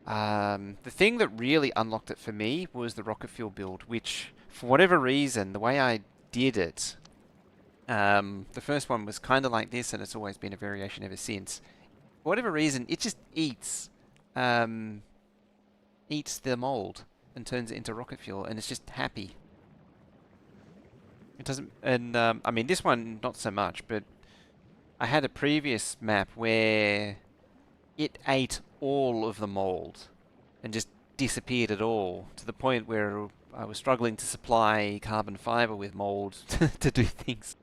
[SPEAKER 1] The thing that really unlocked it for me was the rocket fuel build, which, for whatever reason, the way I did it, the first one was kind of like this, and it's always been a variation ever since. For whatever reason, it just um, eats the mold and turns it into rocket fuel, and it's just happy. It doesn't, and I mean, this one not so much, but I had a previous map where it ate all of the mold and just disappeared at all, to the point where I was struggling to supply carbon fiber with mold to do things.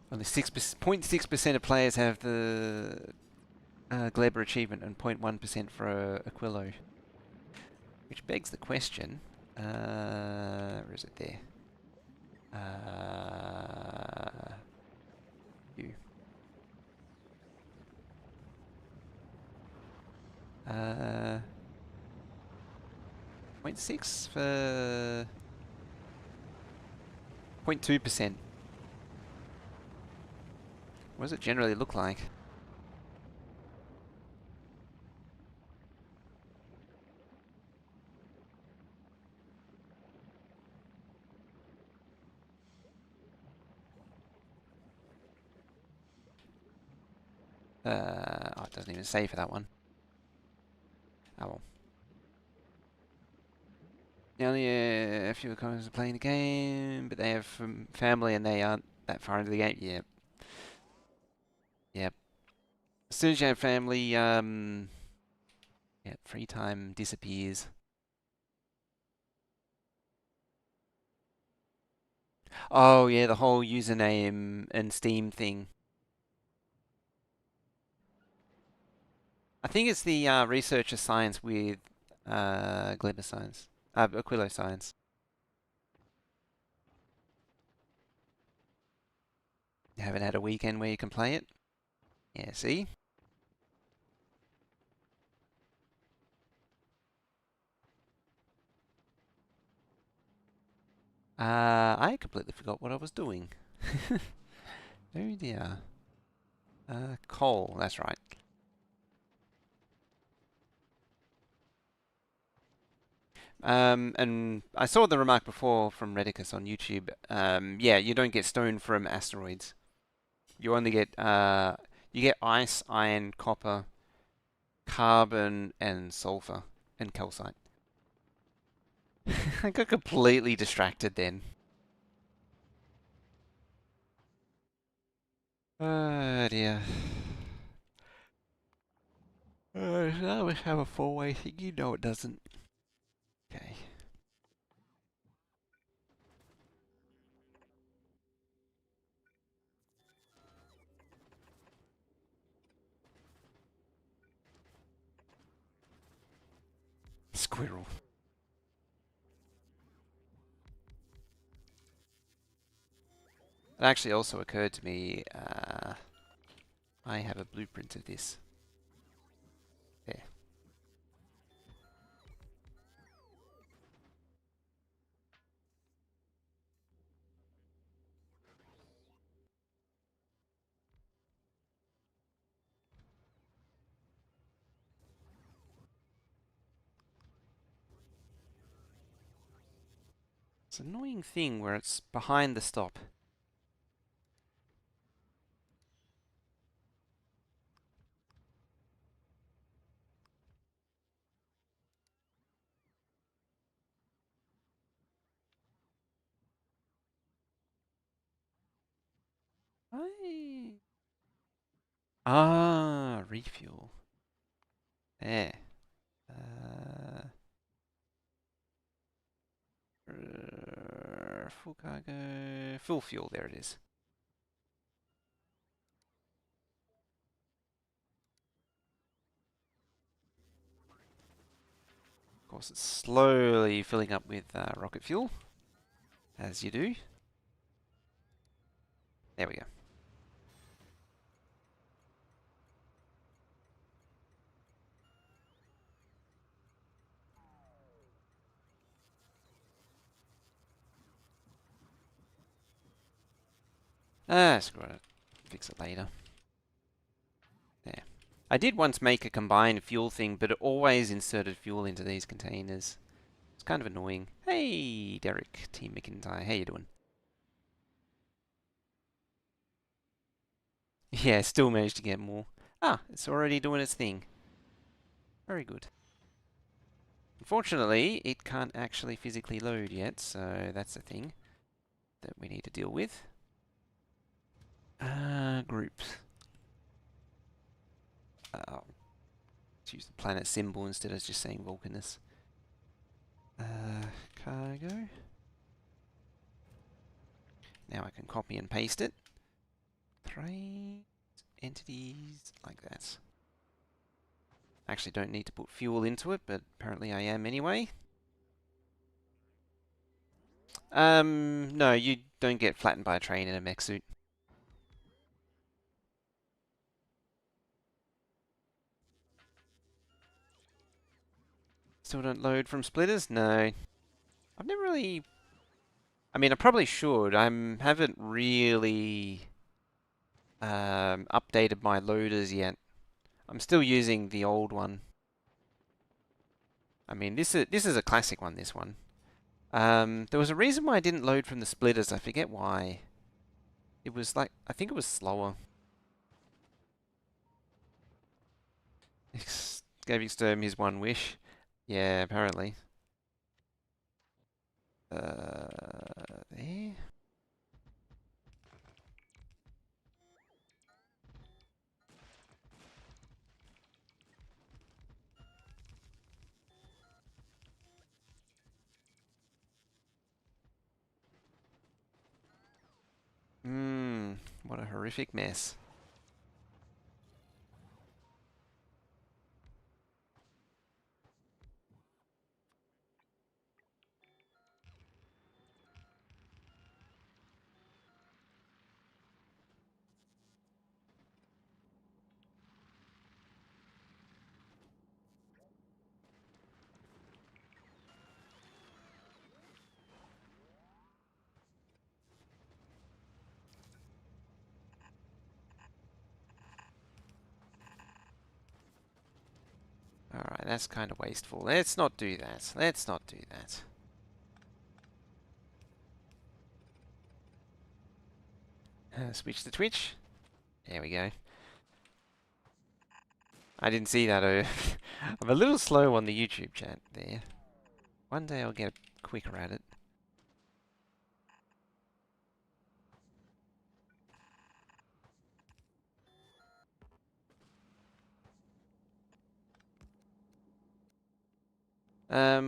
[SPEAKER 1] Only 0.6% of players have the Gleber achievement and 0.1% for Aquilo. Which begs the question, where is it there? You. 0.6 for 0.2%. What does it generally look like? Oh, it doesn't even say for that one. Oh well. Now, a few comments are playing the game, but they have family and they aren't that far into the game. Yep. Yep. As soon as you have family, yeah, free time disappears. Oh yeah, the whole username and Steam thing. I think it's the researcher science with Glimmer science, Aquilo science. You haven't had a weekend where you can play it? Yeah, see? I completely forgot what I was doing. Oh dear. Coal, that's right. And I saw the remark before from Redicus on YouTube. Yeah, you don't get stone from asteroids. You only get you get ice, iron, copper, carbon, and sulfur, and calcite. I got completely distracted then. Oh dear. I always have a four-way thing. You know it doesn't. Okay. Squirrel. It actually also occurred to me, I have a blueprint of this. There. It's an annoying thing where it's behind the stop. I... Ah, refuel. There. Uh, full cargo. Full fuel, there it is. Of course, it's slowly filling up with rocket fuel, as you do. There we go. Ah, screw it. Fix it later. I did once make a combined fuel thing, but it always inserted fuel into these containers. It's kind of annoying. Hey, Derek, Team McIntyre, how you doing? Yeah, still managed to get more. Ah, it's already doing its thing. Very good. Unfortunately, it can't actually physically load yet, so that's a thing that we need to deal with. Groups. Let's use the planet symbol instead of just saying Vulcanus. Cargo. Now I can copy and paste it. Trade entities like that. Actually don't need to put fuel into it, but apparently I am anyway. No, you don't get flattened by a train in a mech suit. Still don't load from splitters? No. I've never really... I mean, I probably should. I haven't really updated my loaders yet. I'm still using the old one. I mean, this is a classic one, this one. There was a reason why I didn't load from the splitters. I forget why. It was like, I think it was slower. Gave Sturm his one wish. Yeah, apparently. There. What a horrific mess. Alright, that's kind of wasteful. Let's not do that. Let's not do that. Switch to Twitch. There we go. I didn't see that. I'm a little slow on the YouTube chat there. One day I'll get quicker at it.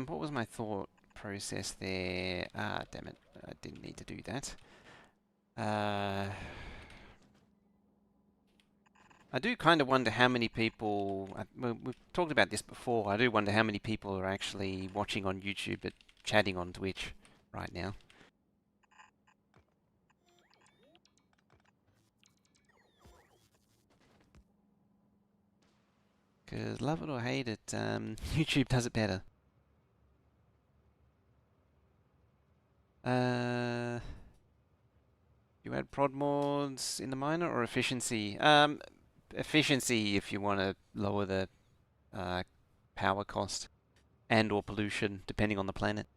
[SPEAKER 1] What was my thought process there? Ah, damn it. I didn't need to do that. I do kind of wonder how many people... we've talked about this before. I do wonder how many people are actually watching on YouTube but chatting on Twitch right now. Because love it or hate it, YouTube does it better. You add prod mods in the miner or efficiency? Efficiency if you want to lower the power cost and or pollution, depending on the planet.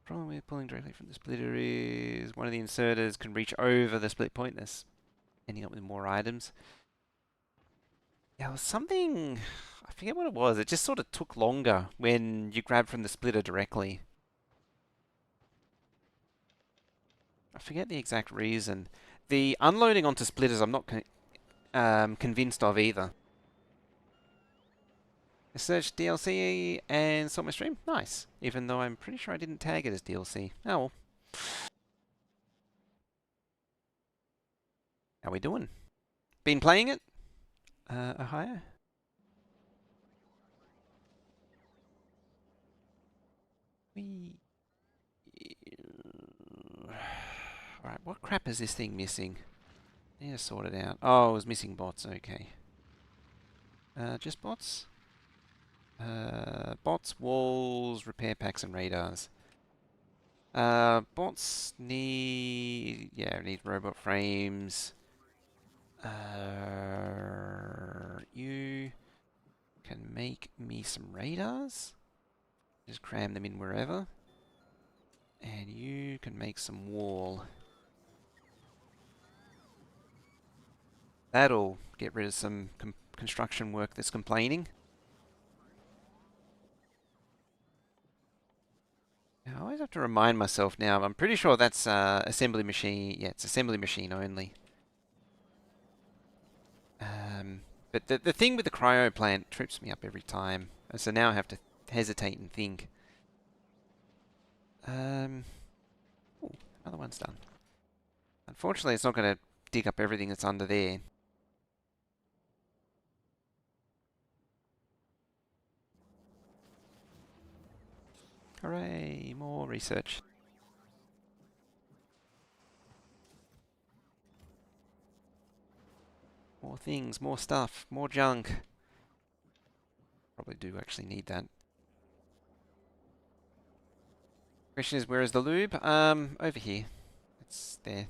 [SPEAKER 1] Problem with pulling directly from the splitter is one of the inserters can reach over the split point, thus ending up with more items. Yeah, it was something... I forget what it was. It just sort of took longer when you grab from the splitter directly. I forget the exact reason. The unloading onto splitters I'm not convinced of either. I searched DLC and saw my stream. Nice. Even though I'm pretty sure I didn't tag it as DLC. Oh well. How we doing? Been playing it? Ohio? We... Alright, what crap is this thing missing? Need to sort it out. Oh, it was missing bots, okay. Just bots? Bots, walls, repair packs and radars. Bots need... Yeah, need robot frames. You can make me some radars. Just cram them in wherever. And you can make some wall. That'll get rid of some construction work that's complaining. I always have to remind myself now. I'm pretty sure that's assembly machine. Yeah, it's assembly machine only. But the thing with the cryo plant trips me up every time. So now I have to hesitate and think. Ooh, another one's done. Unfortunately, it's not going to dig up everything that's under there. Hooray, more research. More things, more stuff, more junk. Probably do actually need that. Question is, where is the lube? Over here. It's there.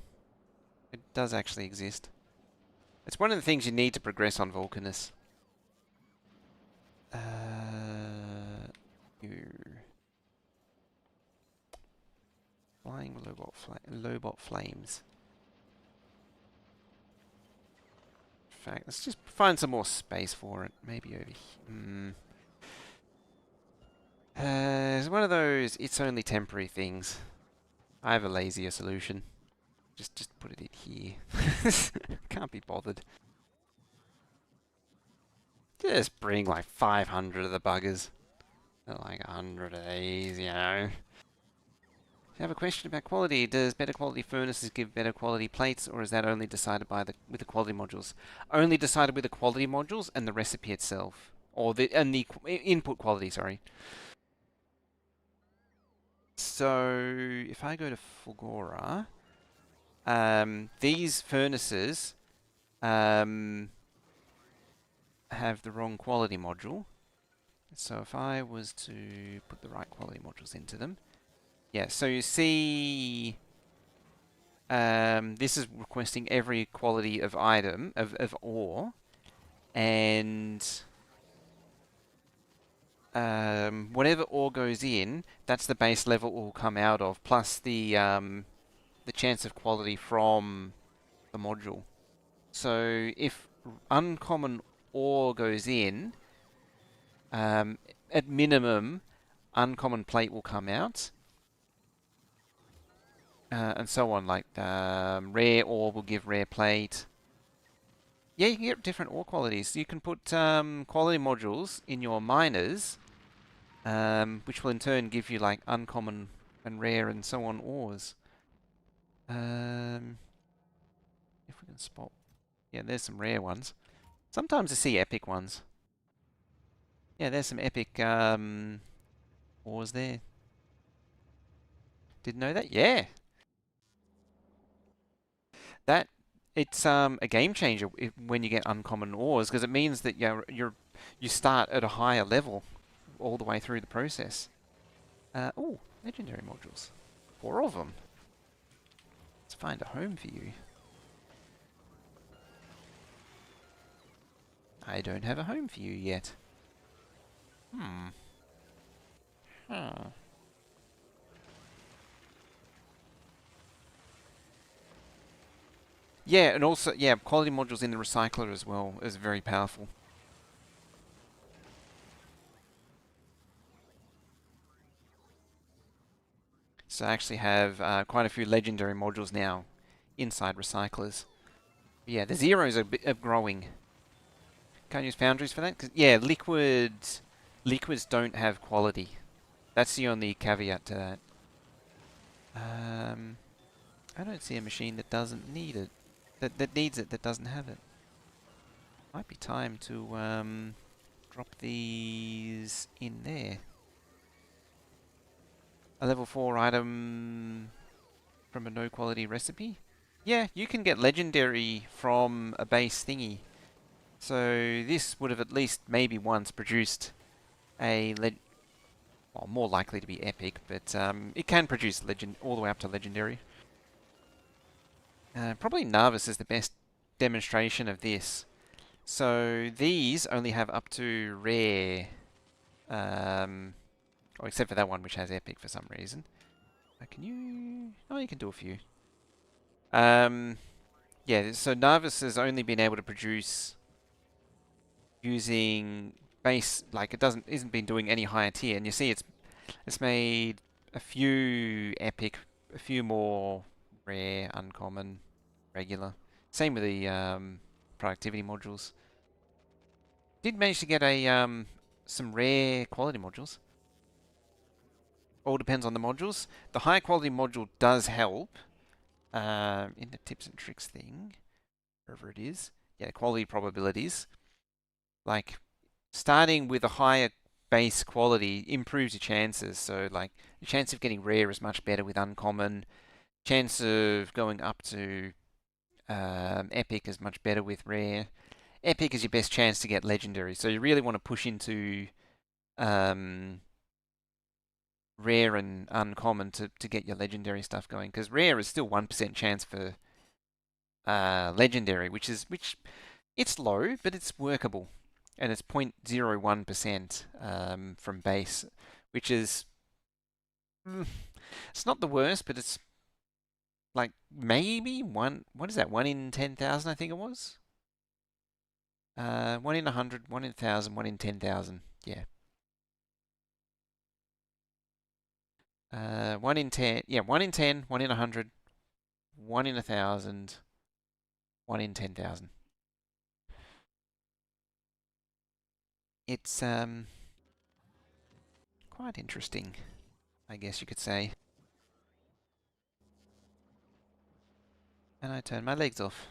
[SPEAKER 1] It does actually exist. It's one of the things you need to progress on Vulcanus. Flying Lobot flames. In fact, let's just find some more space for it. Maybe over here. It's one of those it's only temporary things. I have a lazier solution. Just put it in here. Can't be bothered. Just bring like 500 of the buggers. Like 100 of these, you know. I have a question about quality. Does better quality furnaces give better quality plates, or is that only decided by with the quality modules? Only decided with the quality modules and the recipe itself, or the input quality. Sorry. So if I go to Fulgora, these furnaces have the wrong quality module. So if I was to put the right quality modules into them, yeah. So you see. This is requesting every quality of item, of ore, and whatever ore goes in, that's the base level it will come out of, plus the chance of quality from the module. So if uncommon ore goes in, at minimum, uncommon plate will come out. And so on, like rare ore will give rare plate. Yeah, you can get different ore qualities. You can put quality modules in your miners, which will in turn give you like uncommon and rare and so on ores. If we can spot, yeah, there's some rare ones. Sometimes I see epic ones. Yeah, there's some epic ores there. Didn't know that? Yeah. That it's a game changer when you get uncommon ores, because it means that you start at a higher level all the way through the process. Oh, legendary modules. 4 of them. Let's find a home for you. I don't have a home for you yet. Huh. Yeah, and also, yeah, quality modules in the recycler as well is very powerful. So I actually have quite a few legendary modules now inside recyclers. But yeah, the zeros are growing. Can't use foundries for that? 'Cause, yeah, liquids don't have quality. That's the only caveat to that. I don't see a machine that doesn't need it. That needs it, that doesn't have it. Might be time to drop these in there. A level 4 item from a no quality recipe? Yeah, you can get legendary from a base thingy. So this would have at least maybe once produced a well, more likely to be epic, but it can produce legend all the way up to legendary. Probably Narvis is the best demonstration of this. So these only have up to rare, or except for that one which has epic for some reason. Can you? Oh, you can do a few. Yeah. So Narvis has only been able to produce using base, like it isn't been doing any higher tier, and you see it's made a few epic, a few more rare, uncommon, regular. Same with the productivity modules. Did manage to get a some rare quality modules. All depends on the modules. The high quality module does help in the tips and tricks thing, wherever it is. Yeah, quality probabilities. Like starting with a higher base quality improves your chances. So like your chance of getting rare is much better with uncommon. Chance of going up to epic is much better with rare. Epic is your best chance to get legendary. So you really want to push into um, rare and uncommon to get your legendary stuff going. Because rare is still 1% chance for legendary, which it's low, but it's workable. And it's 0.01% from base, which is it's not the worst, but it's like maybe one. What is that? 1 in 10,000, I think it was. 1 in 100, 1 in 1,000, 1 in 10,000. Yeah. 1 in 10. Yeah, 1 in 10, 1 in 100, 1 in 1,000, 1 in 10,000. It's quite interesting, I guess you could say. And I turn my legs off.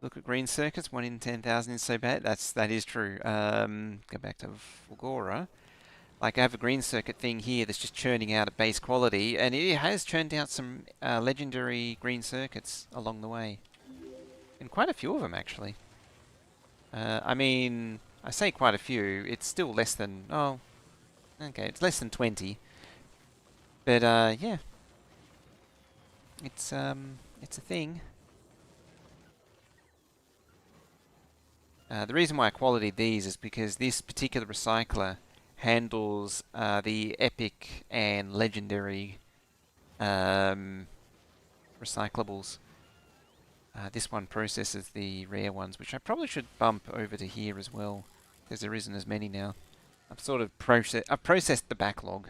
[SPEAKER 1] Look at green circuits. 1 in 10,000 is so bad. That is true. Go back to Fulgora. Like I have a green circuit thing here that's just churning out at base quality, and it has churned out some legendary green circuits along the way, and quite a few of them actually. I mean, I say quite a few. It's still less than okay, it's less than 20, but yeah, it's a thing. The reason why I quality these is because this particular recycler handles the epic and legendary recyclables. This one processes the rare ones, which I probably should bump over to here as well, because there isn't as many now. I've sort of processed the backlog,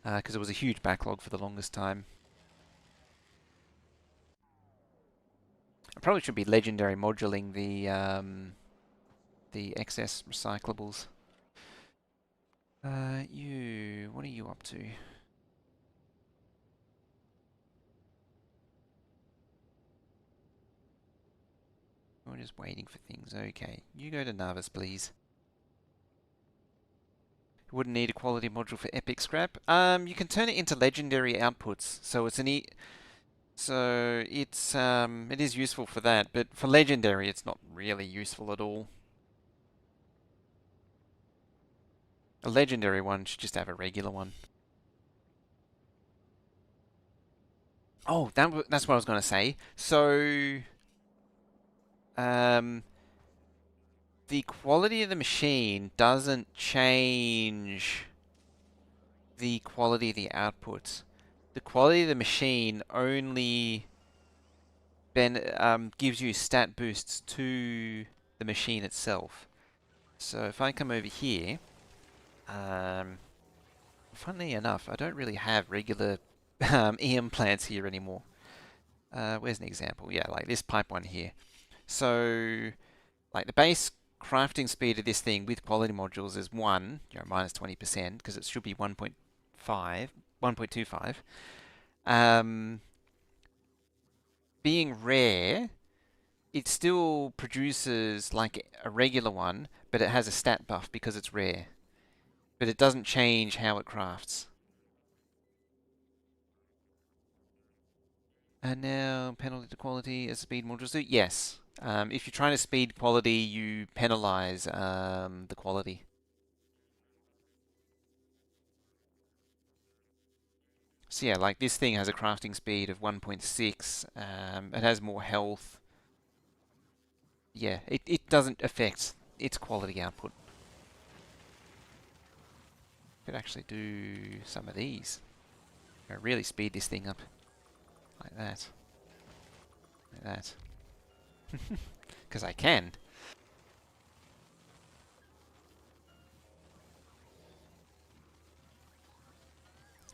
[SPEAKER 1] because it was a huge backlog for the longest time. I probably should be legendary moduling the excess recyclables. What are you up to? We're just waiting for things. Okay, you go to Narvis, please. Wouldn't need a quality module for epic scrap. You can turn it into legendary outputs, so it's it is useful for that, but for legendary, it's not really useful at all. A legendary one should just have a regular one. Oh, that's what I was going to say. So, the quality of the machine doesn't change the quality of the outputs. The quality of the machine only gives you stat boosts to the machine itself. So if I come over here, funnily enough, I don't really have regular EM plants here anymore. Where's an example? Yeah, like this pipe one here. So, like the base crafting speed of this thing with quality modules is 1, minus 20%, because it should be 1.5, 1.25. Being rare, it still produces like a regular one, but it has a stat buff because it's rare. But it doesn't change how it crafts. And now penalty to quality as speed modules do? Yes. If you're trying to speed quality, you penalize the quality. So yeah, like this thing has a crafting speed of 1.6. It has more health. Yeah, it doesn't affect its quality output. Could actually do some of these. Really speed this thing up. Like that. Like that. Because I can.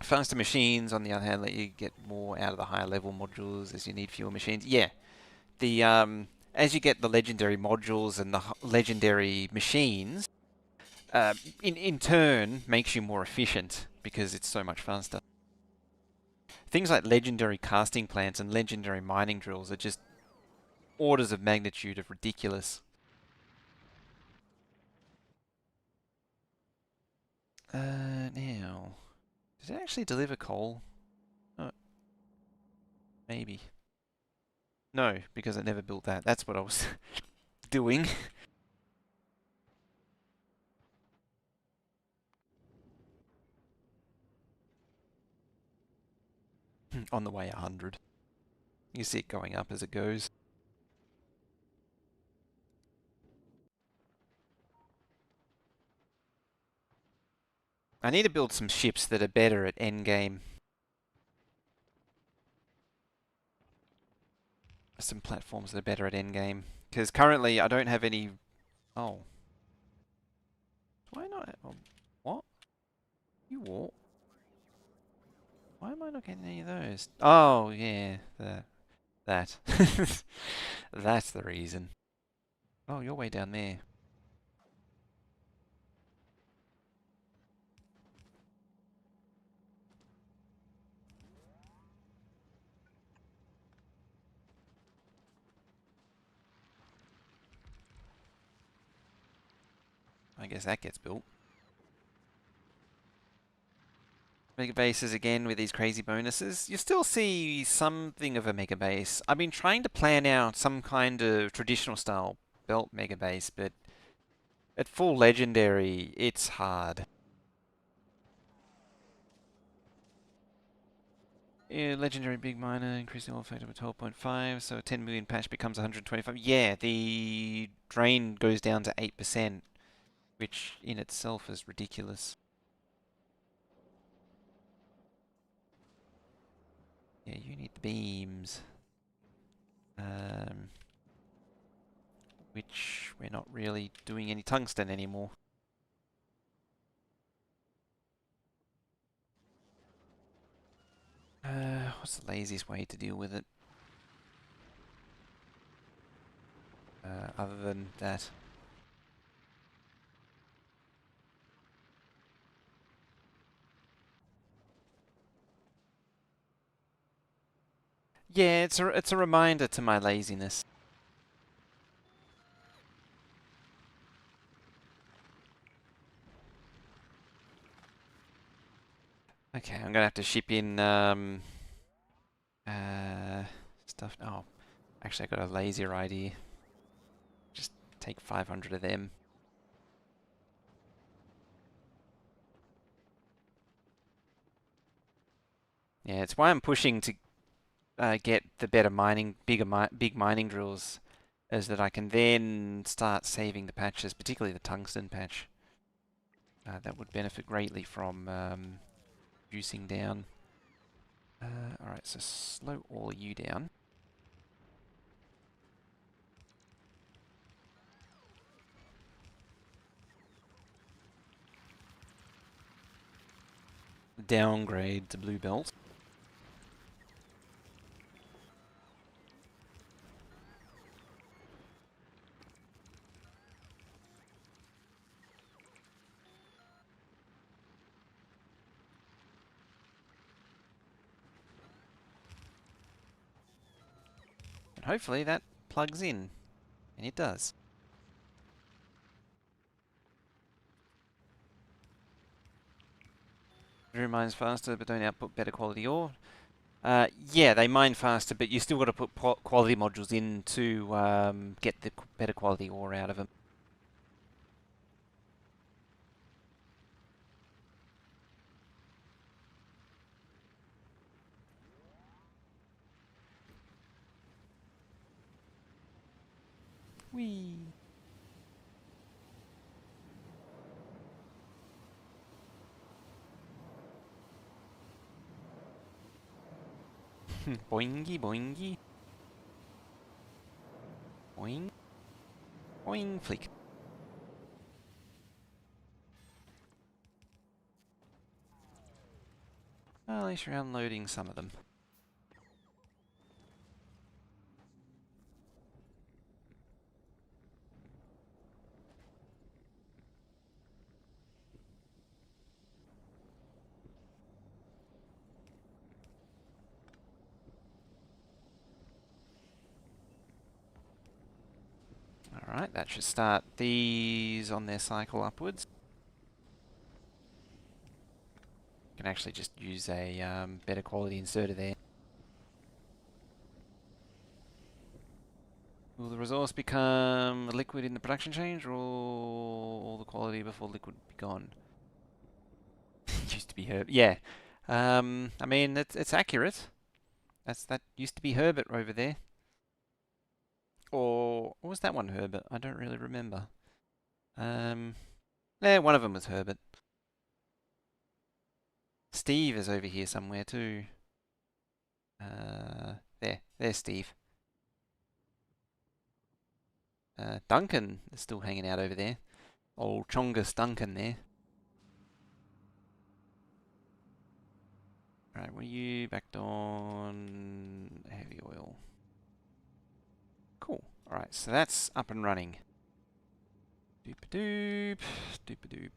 [SPEAKER 1] Faster machines, on the other hand, let you get more out of the higher level modules as you need fewer machines. Yeah, the as you get the legendary modules and the legendary machines, in turn makes you more efficient because it's so much faster. Things like legendary casting plants and legendary mining drills are just orders of magnitude of ridiculous. Now, does it actually deliver coal? Oh, maybe. No, because I never built that. That's what I was doing. On the way 100. You see it going up as it goes. I need to build some ships that are better at endgame. Some platforms that are better at endgame. Because currently I don't have any... Oh. Why not? Oh, what? You walk? Why am I not getting any of those? Oh, yeah. That. That's the reason. Oh, you're way down there. I guess that gets built. Mega bases again with these crazy bonuses. You still see something of a mega base. I've been trying to plan out some kind of traditional style belt mega base, but at full legendary, it's hard. Yeah, legendary big miner increasing all factor by 12.5, so a 10 million patch becomes 125. Yeah, the drain goes down to 8%, which in itself is ridiculous. Yeah, you need the beams. Um, which we're not really doing any tungsten anymore. What's the laziest way to deal with it? Other than that. Yeah, it's a reminder to my laziness. Okay, I'm gonna have to ship in stuff. Oh, actually, I got a lazier idea. Just take 500 of them. Yeah, it's why I'm pushing to get the better mining, big mining drills, is that I can then start saving the patches, particularly the tungsten patch. That would benefit greatly from reducing down. Alright, so slow all you down. Downgrade to blue belt. And hopefully that plugs in. And it does. Drew mines faster but don't output better quality ore. Yeah, they mine faster, but you still got to put quality modules in to get the better quality ore out of them. Whee! Boingy, boingy. Boing. Boing, flick. Well, at least you're unloading some of them. Alright, that should start these on their cycle upwards. You can actually just use a better quality inserter there. Will the resource become liquid in the production change, or all the quality before liquid be gone? Used to be Herbert. Yeah. I mean, it's accurate. That used to be Herbert over there. Or was that one Herbert? I don't really remember. Yeah, one of them was Herbert. Steve is over here somewhere too. There's Steve. Duncan is still hanging out over there. Old Chongus Duncan there. Alright, were you backed on heavy oil? Cool. Alright, so that's up and running. Doop-a-doop, doop-a-doop.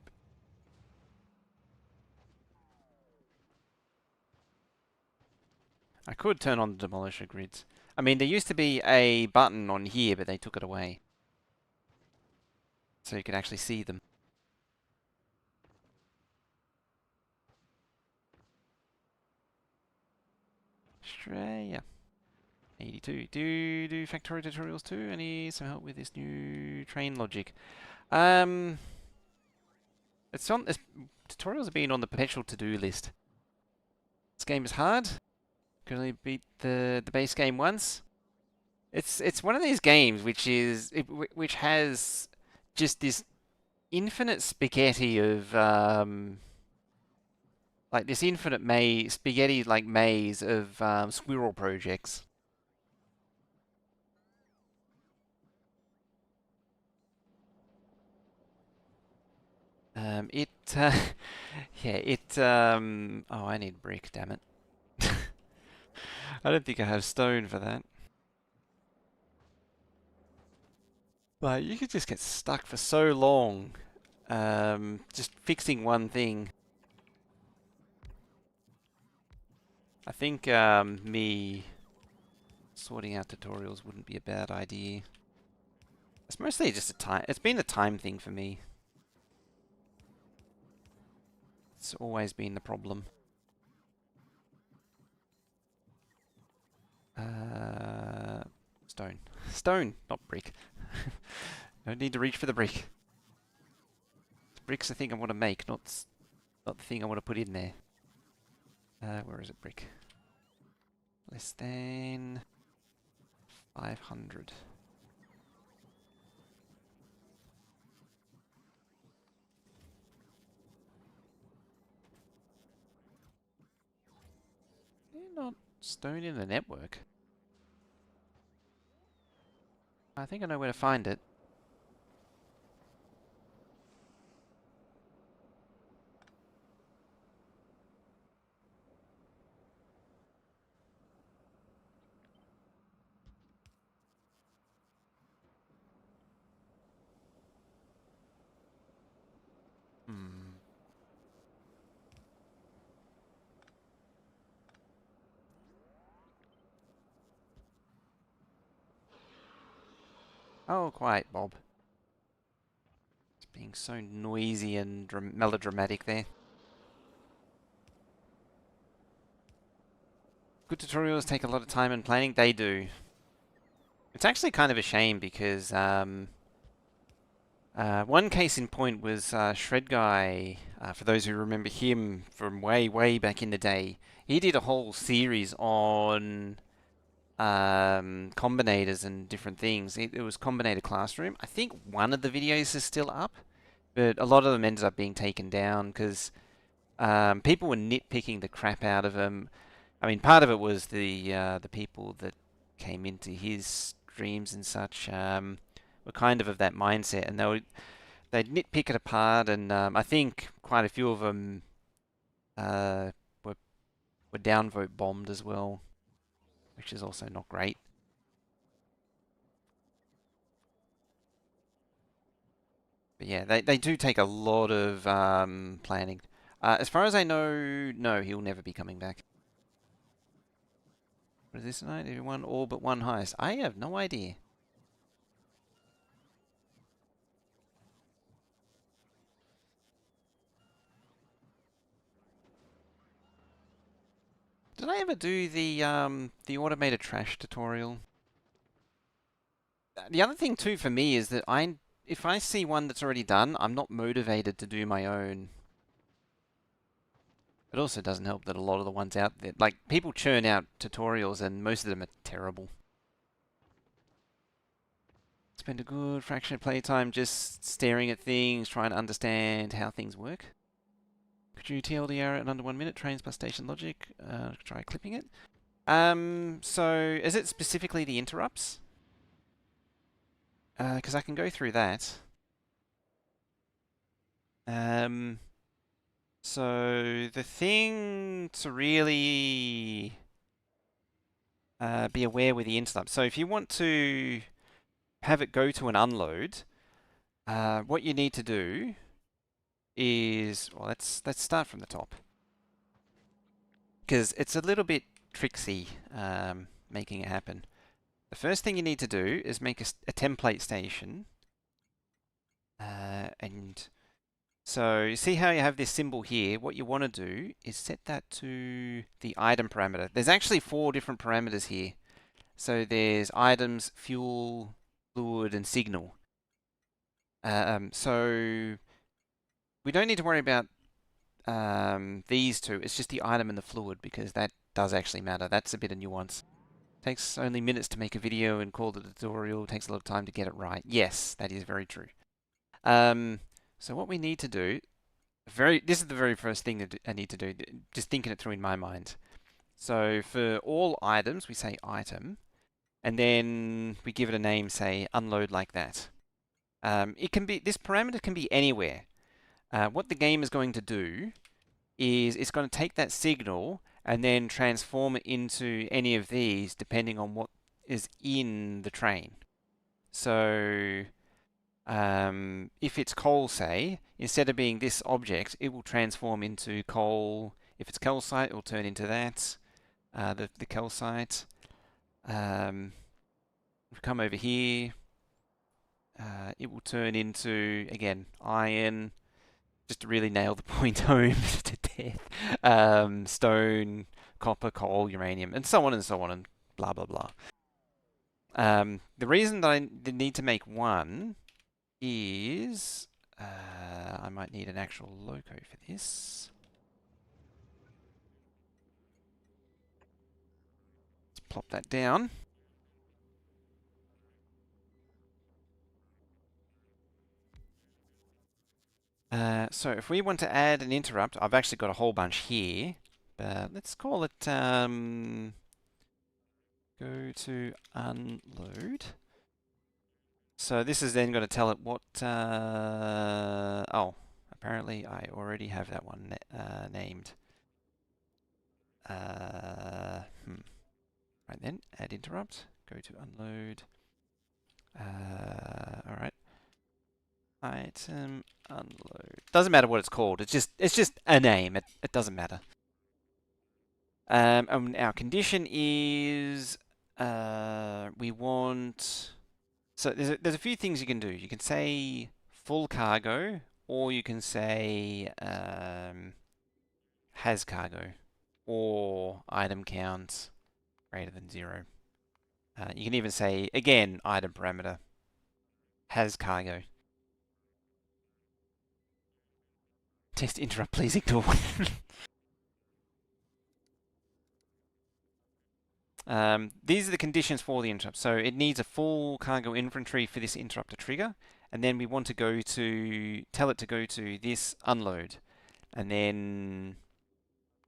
[SPEAKER 1] I could turn on the demolisher grids. I mean, there used to be a button on here, but they took it away. So you could actually see them. Australia. 82. Do factory tutorials too? I need some help with this new train logic. It's on this tutorials have been on the potential to-do list. This game is hard. Can only beat the base game once. It's one of these games which has just this infinite spaghetti of like this infinite spaghetti like maze of squirrel projects. It yeah, oh, I need brick, damn it. I don't think I have stone for that. But you could just get stuck for so long, just fixing one thing. I think me sorting out tutorials wouldn't be a bad idea. It's mostly just a time. It's been a time thing for me. It's always been the problem. Stone. Stone, not brick. No need to reach for the brick. Brick's the thing I want to make, not the thing I want to put in there. Where is it, brick? Less than 500. They're not stone in the network. I think I know where to find it. Hmm. Oh, quiet, Bob. It's being so noisy and melodramatic there. Good tutorials take a lot of time and planning. They do. It's actually kind of a shame because one case in point was Shred Guy. For those who remember him from way, way back in the day, he did a whole series on combinators and different things. It was Combinator Classroom. I think one of the videos is still up, but a lot of them ended up being taken down because people were nitpicking the crap out of him. I mean, part of it was the people that came into his streams and such were kind of that mindset, and they'd nitpick it apart, and I think quite a few of them uh, were downvote bombed as well, which is also not great. But yeah, they do take a lot of planning. As far as I know, no, he'll never be coming back. What is this tonight? Everyone all but one heist. I have no idea. Did I ever do the automated trash tutorial? The other thing too for me is that if I see one that's already done, I'm not motivated to do my own. It also doesn't help that a lot of the ones out there, like people churn out tutorials and most of them are terrible. Spend a good fraction of playtime just staring at things, trying to understand how things work. Could you TLDR it in under 1 minute? Trains plus station logic. Try clipping it. So is it specifically the interrupts? Because I can go through that. So the thing to really be aware with the interrupt. So if you want to have it go to an unload, what you need to do is, well, let's start from the top because it's a little bit tricksy making it happen. The first thing you need to do is make a template station, and so you see how you have this symbol here. What you want to do is set that to the item parameter. There's actually 4 different parameters here. So there's items, fuel, fluid, and signal. So we don't need to worry about these two. It's just the item and the fluid because that does actually matter. That's a bit of nuance. Takes only minutes to make a video and call the tutorial. Takes a lot of time to get it right. Yes, that is very true. So what we need to do, this is the very first thing that I need to do. Just thinking it through in my mind. So for all items, we say item, and then we give it a name, say unload like that. This parameter can be anywhere. What the game is going to do is it's going to take that signal and then transform it into any of these depending on what is in the train. So if it's coal, say, instead of being this object, it will transform into coal. If it's calcite, it will turn into that, the calcite. We've come over here. It will turn into, again, iron, just to really nail the point home to death. Stone, copper, coal, uranium, and so on and blah, blah, blah. The reason that I need to make one is I might need an actual loco for this. Let's plop that down. So if we want to add an interrupt, I've actually got a whole bunch here, but let's call it go to unload. So this is then going to tell it what, oh, apparently I already have that one named. Right then, add interrupt, go to unload. All right. Item unload. Doesn't matter what it's called. It's just a name. It doesn't matter. And our condition is we want. So there's a few things you can do. You can say full cargo, or you can say has cargo, or item count, greater than 0. You can even say, again, item parameter has cargo. Test interrupt, please ignore. These are the conditions for the interrupt. So it needs a full cargo inventory for this interrupt to trigger. And then we want to tell it to go to this unload. And then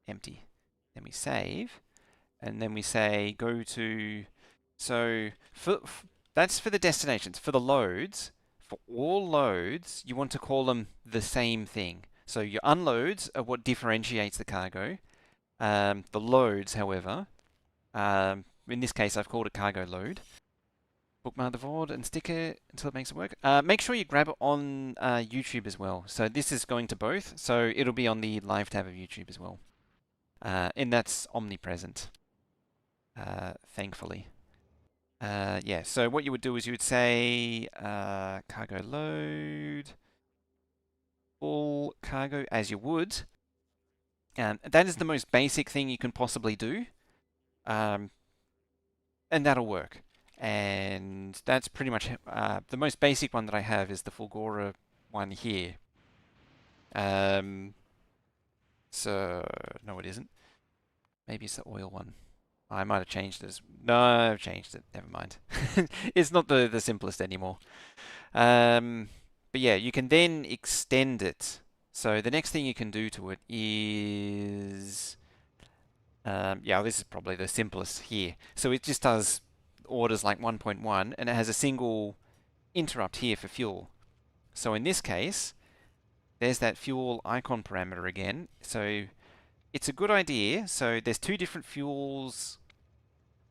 [SPEAKER 1] empty. Then we save. And then we say go to, so that's for the destinations. For the loads, for all loads, you want to call them the same thing. So your unloads are what differentiates the cargo. The loads, however, in this case, I've called it cargo load. Bookmark the VOD and stick it until it makes it work. Make sure you grab it on YouTube as well. So this is going to both. So it'll be on the live tab of YouTube as well. And that's omnipresent, thankfully. Yeah, so what you would do is you would say cargo load, full cargo as you would. That is the most basic thing you can possibly do. And that'll work. And that's pretty much the most basic one that I have is the Fulgora one here. So, no, it isn't. Maybe it's the oil one. I might have changed it. No, I've changed it. Never mind. It's not the simplest anymore. But yeah, you can then extend it. So the next thing you can do to it is... yeah, this is probably the simplest here. So it just does orders like 1.1, and it has a single interrupt here for fuel. So in this case, there's that fuel icon parameter again. So it's a good idea. So there's two different fuels,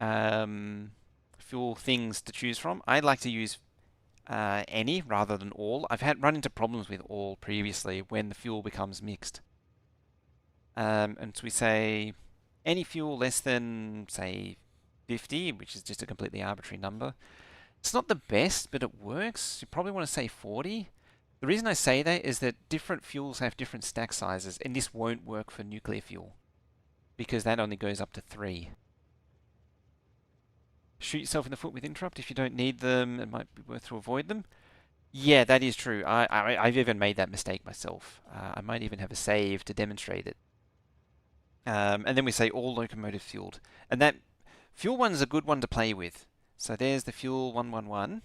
[SPEAKER 1] fuel things to choose from. I like to use any rather than all. I've run into problems with all previously when the fuel becomes mixed. And so we say any fuel less than, say, 50, which is just a completely arbitrary number. It's not the best, but it works. You probably want to say 40. The reason I say that is that different fuels have different stack sizes, and this won't work for nuclear fuel because that only goes up to 3. Shoot yourself in the foot with interrupt if you don't need them. It might be worth to avoid them. Yeah, that is true. I've even made that mistake myself. I might even have a save to demonstrate it. And then we say all locomotive fueled. And that fuel one is a good one to play with. So there's the fuel 111.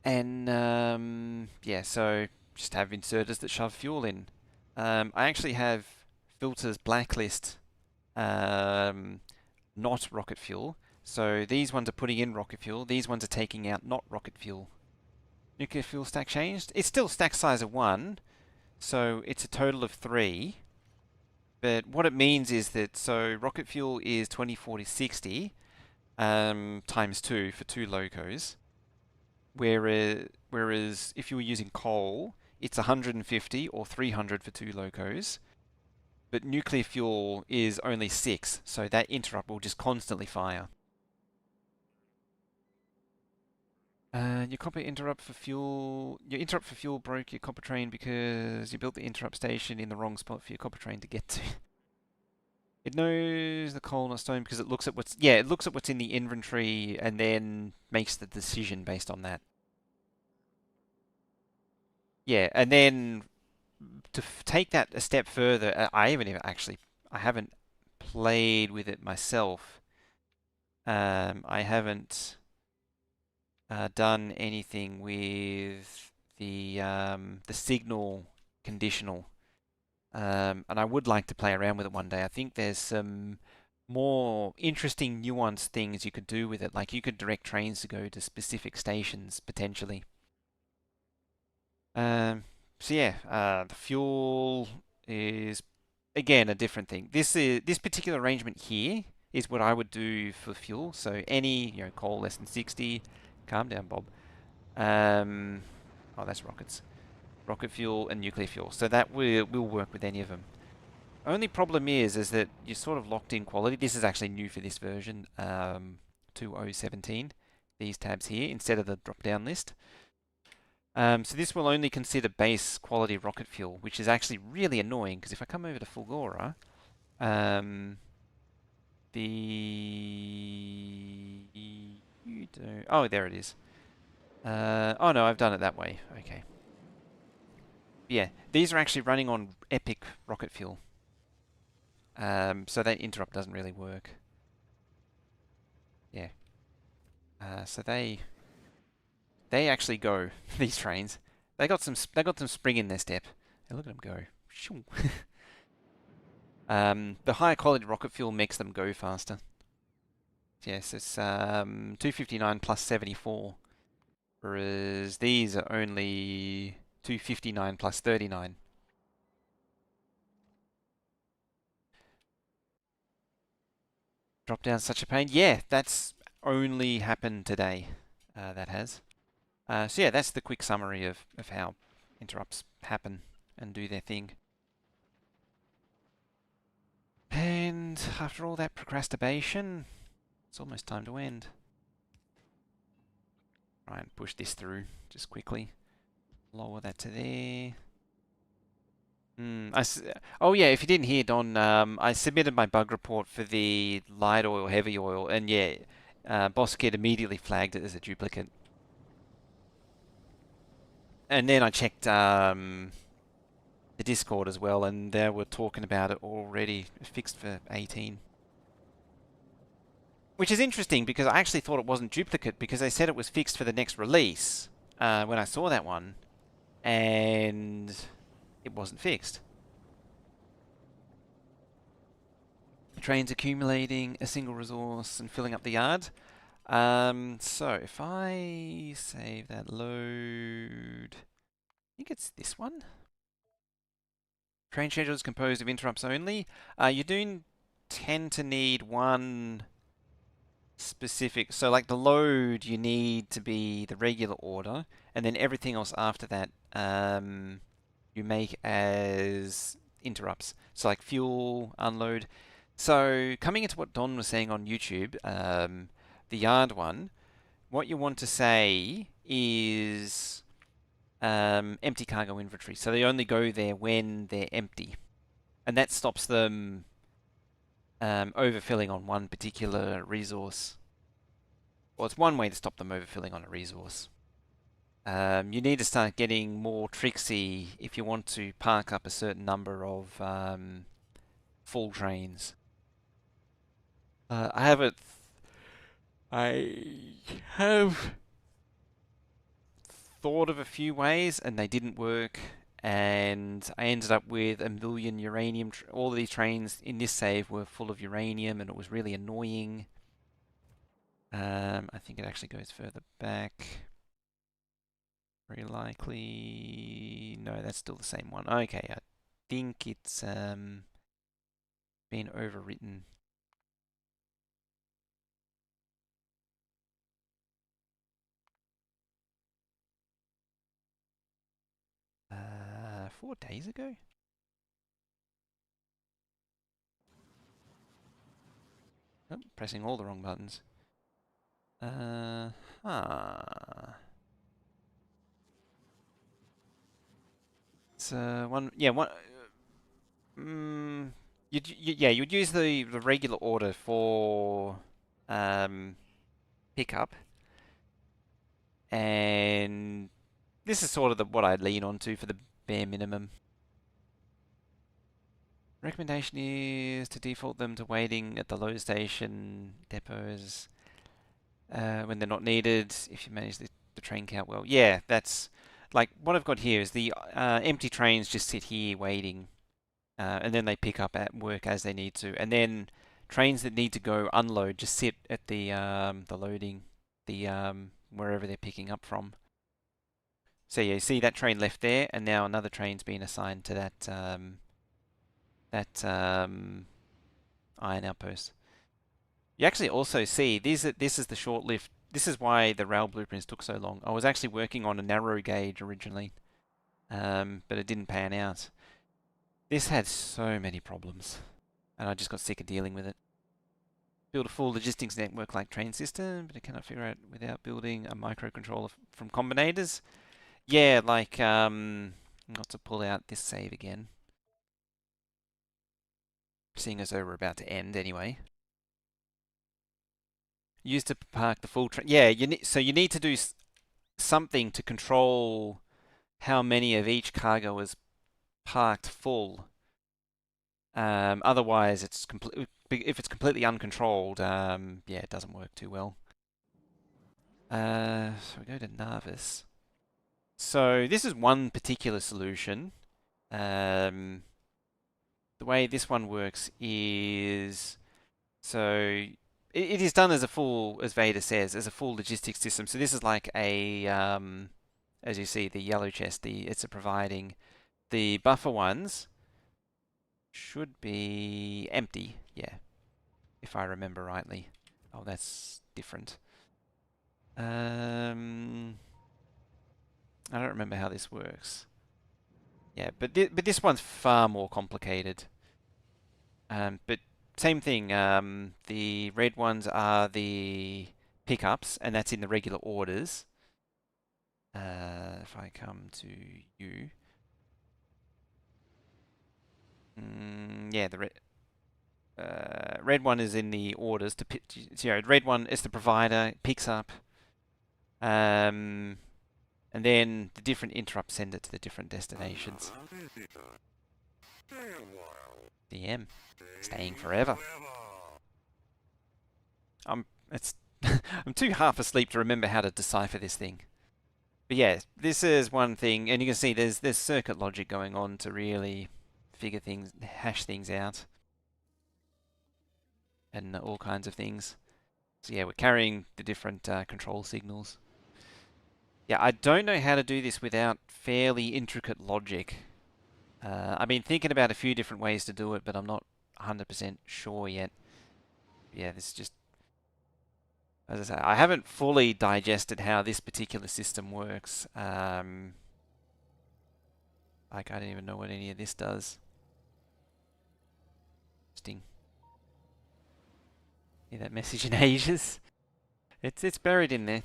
[SPEAKER 1] And yeah, so just have inserters that shove fuel in. I actually have filters blacklist not rocket fuel. So these ones are putting in rocket fuel. These ones are taking out not rocket fuel. Nuclear fuel stack changed. It's still stack size of 1. So it's a total of 3. But what it means is that, so rocket fuel is 20, 40, 60 times 2 for 2 locos. Whereas if you were using coal, it's 150 or 300 for 2 locos. But nuclear fuel is only 6, so that interrupt will just constantly fire. Your copper interrupt for fuel. Your interrupt for fuel broke your copper train because you built the interrupt station in the wrong spot for your copper train to get to. It knows the coal, not stone, because it looks at what's in the inventory and then makes the decision based on that. Yeah, and then to take that a step further, I haven't played with it myself. I haven't done anything with the signal conditional, and I would like to play around with it one day. I think there's some more interesting, nuanced things you could do with it. Like you could direct trains to go to specific stations potentially. So yeah, the fuel is again a different thing. This particular arrangement here is what I would do for fuel. So any coal less than 60. Calm down, Bob. Oh, that's rockets. Rocket fuel and nuclear fuel. So that will work with any of them. Only problem is that you're sort of locked in quality. This is actually new for this version, 2.0.17. These tabs here instead of the drop-down list. So this will only consider base quality rocket fuel, which is actually really annoying because if I come over to Fulgora Um, you do. Oh, there it is. Oh no, I've done it that way. Okay. Yeah, these are actually running on Epic rocket fuel. So that interrupt doesn't really work. Yeah. So they actually go, these trains. They got some spring in their step. Hey, look at them go. Shoo. The higher quality rocket fuel makes them go faster. Yes, it's 259 plus 74, whereas these are only 259 plus 39. Drop down such a pain. Yeah, that's only happened today. That has. So yeah, that's the quick summary of how interrupts happen and do their thing. And after all that procrastination, it's almost time to end. Try and push this through just quickly. Lower that to there. Oh yeah, if you didn't hear, Don, I submitted my bug report for the light oil, heavy oil, and yeah, BossKit immediately flagged it as a duplicate. And then I checked the Discord as well, and they were talking about it already, fixed for 18. Which is interesting because I actually thought it wasn't duplicate because they said it was fixed for the next release when I saw that one, and it wasn't fixed. Trains accumulating a single resource and filling up the yard. So if I save that load, I think it's this one. Train schedule is composed of interrupts only. You do tend to need one specific, so like the load you need to be the regular order, and then everything else after that you make as interrupts. So like fuel, unload. So coming into what Don was saying on YouTube, the yard one, what you want to say is empty cargo inventory. So they only go there when they're empty, and that stops them overfilling on one particular resource. Well, it's one way to stop them overfilling on a resource. You need to start getting more tricksy if you want to park up a certain number of full trains. I have it. I have thought of a few ways, and they didn't work. And I ended up with a million uranium. All of these trains in this save were full of uranium, and it was really annoying. I think it actually goes further back. Very likely. No, that's still the same one. Okay, I think it's been overwritten. Uh, 4 days ago? Oh, pressing all the wrong buttons. Huh. It's one. Yeah, one. Yeah, you'd use the regular order for um pickup, and this is sort of what I lean on to for the bare minimum. Recommendation is to default them to waiting at the load station depots when they're not needed. If you manage the train count well, yeah, that's like what I've got here is the empty trains just sit here waiting, and then they pick up at work as they need to, and then trains that need to go unload just sit at the loading, the wherever they're picking up from. So yeah, you see that train left there, and now another train's been assigned to that iron outpost. You actually also see this is the short lift. This is why the rail blueprints took so long. I was actually working on a narrow gauge originally, but it didn't pan out. This had so many problems, and I just got sick of dealing with it. Build a full logistics network like train system, but I cannot figure out without building a microcontroller from combinators. Yeah, like not to pull out this save again. seeing as though we're about to end anyway. Used to park the full train. Yeah, so you need to do something to control how many of each cargo is parked full. Otherwise, it's if it's completely uncontrolled, yeah, it doesn't work too well. So we go to Narvis. So this is one particular solution. The way this one works is, so it is done as a full, as Vader says, as a full logistics system. So this is like a, as you see, the yellow chest, it's providing. The buffer ones should be empty, yeah, if I remember rightly. Oh, that's different. I don't remember how this works. Yeah, but this one's far more complicated. But same thing. The red ones are the pickups, and that's in the regular orders. If I come to you, yeah, the red one is in the orders to pick. You know, red one is the provider, picks up, and then the different interrupts send it to the different destinations. DM, staying forever. It's I'm too half asleep to remember how to decipher this thing. But yeah, this is one thing, and you can see there's circuit logic going on to really figure things, hash things out, and all kinds of things. So yeah, we're carrying the different control signals. Yeah, I don't know how to do this without fairly intricate logic. I've been thinking about a few different ways to do it, but I'm not 100% sure yet. Yeah, this is just, as I say, I haven't fully digested how this particular system works. Like, I don't even know what any of this does. Interesting. Yeah, that message in Asia's. It's buried in there.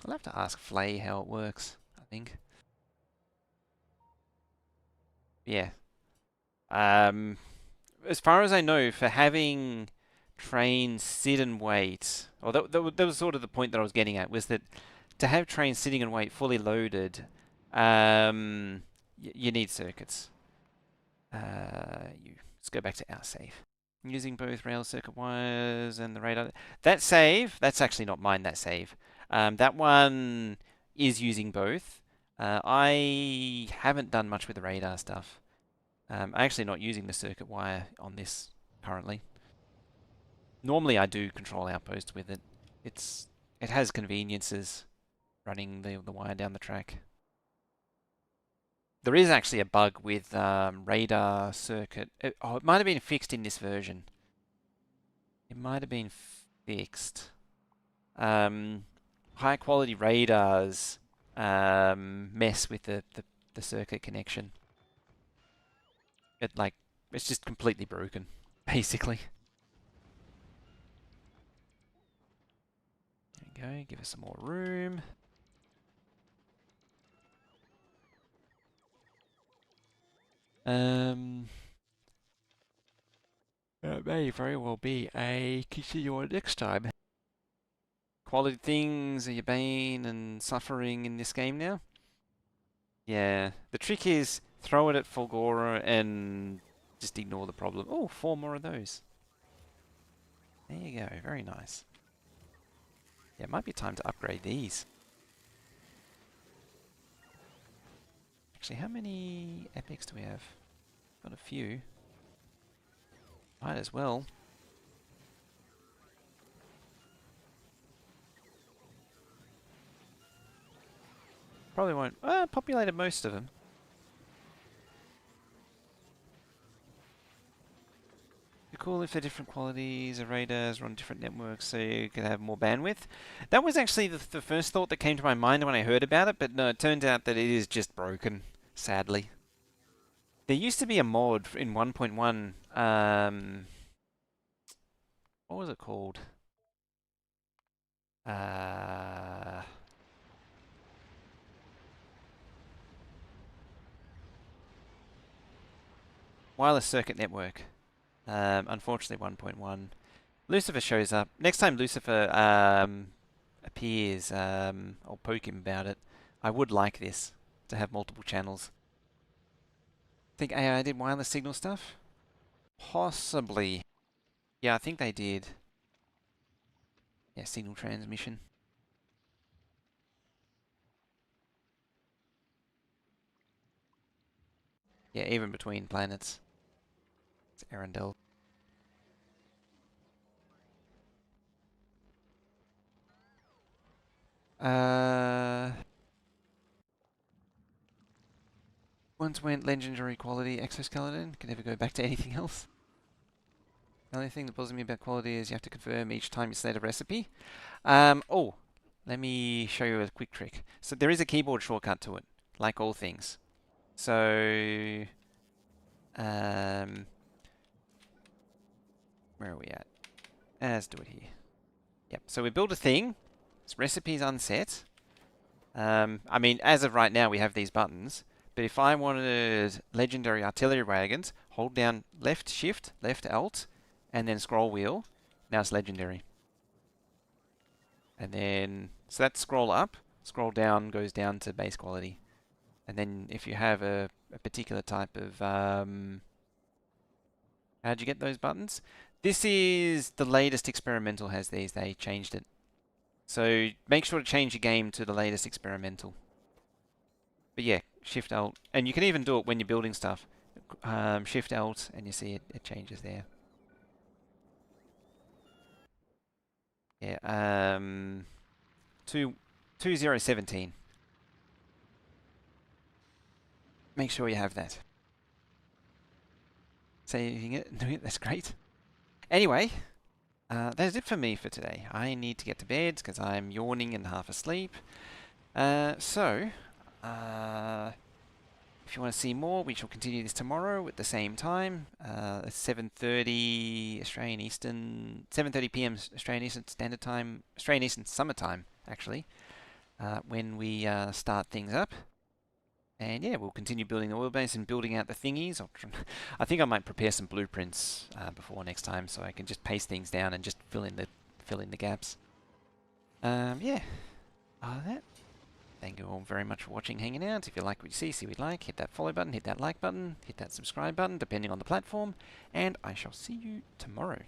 [SPEAKER 1] I'll have to ask Flay how it works, I think. Yeah. As far as I know, for having trains sit and wait, or that was sort of the point that I was getting at, was that to have trains sitting and wait fully loaded, you need circuits. Let's go back to our save. Using both rail circuit wires and the radar. That save, that's actually not mine, that save. That one is using both. I haven't done much with the radar stuff. I'm actually not using the circuit wire on this currently. Normally I do control outposts with it. It has conveniences running the wire down the track. There is actually a bug with radar circuit. It might have been fixed in this version. It might have been fixed. High quality radars mess with the circuit connection. It's just completely broken, basically. There we go, give us some more room. It may very well be a continue on next time. Quality things are your bane and suffering in this game now. Yeah, the trick is throw it at Fulgora and just ignore the problem. Oh, 4 more of those. There you go, very nice. Yeah, it might be time to upgrade these. Actually, how many epics do we have? Got a few. Might as well. Probably won't. Populated most of them. Be cool if the different qualities of radars are on different networks so you could have more bandwidth. That was actually the first thought that came to my mind when I heard about it, but no, it turns out that it is just broken, sadly. There used to be a mod in 1.1, what was it called? Wireless circuit network. Unfortunately 1.1. Lucifer shows up. Next time Lucifer appears, I'll poke him about it. I would like this, to have multiple channels. Think AI did wireless signal stuff? Possibly. Yeah, I think they did. Yeah, signal transmission. Yeah, even between planets. It's Arundel. Once went legendary quality exoskeleton. Can never go back to anything else. The only thing that bothers me about quality is you have to confirm each time you select a recipe. Oh, let me show you a quick trick. So there is a keyboard shortcut to it, like all things. So, where are we at? Let's do it here. Yep. So we build a thing. This recipe's unset. I mean, as of right now, we have these buttons. But if I wanted legendary artillery wagons, hold down left shift, left alt, and then scroll wheel. Now it's legendary. And then, so that's scroll up, scroll down goes down to base quality. And then if you have a particular type of, how'd you get those buttons? This is the latest experimental has these, they changed it. So make sure to change your game to the latest experimental. But yeah, Shift Alt, and you can even do it when you're building stuff. Shift Alt, and you see it changes there. Yeah, 2017. Make sure you have that. Saving it, that's great. Anyway, that's it for me for today. I need to get to bed because I'm yawning and half asleep. So, if you want to see more, we shall continue this tomorrow at the same time. It's 7:30 Australian Eastern, 7:30 p.m. Australian Eastern Standard Time, Australian Eastern Summer Time, actually, when we start things up. And yeah, we'll continue building the oil base and building out the thingies. I think I might prepare some blueprints before next time, so I can just paste things down and just fill in the gaps. Yeah. Other than that, thank you all very much for watching, hanging out. If you like what you see what you like, hit that follow button, hit that like button, hit that subscribe button, depending on the platform, and I shall see you tomorrow.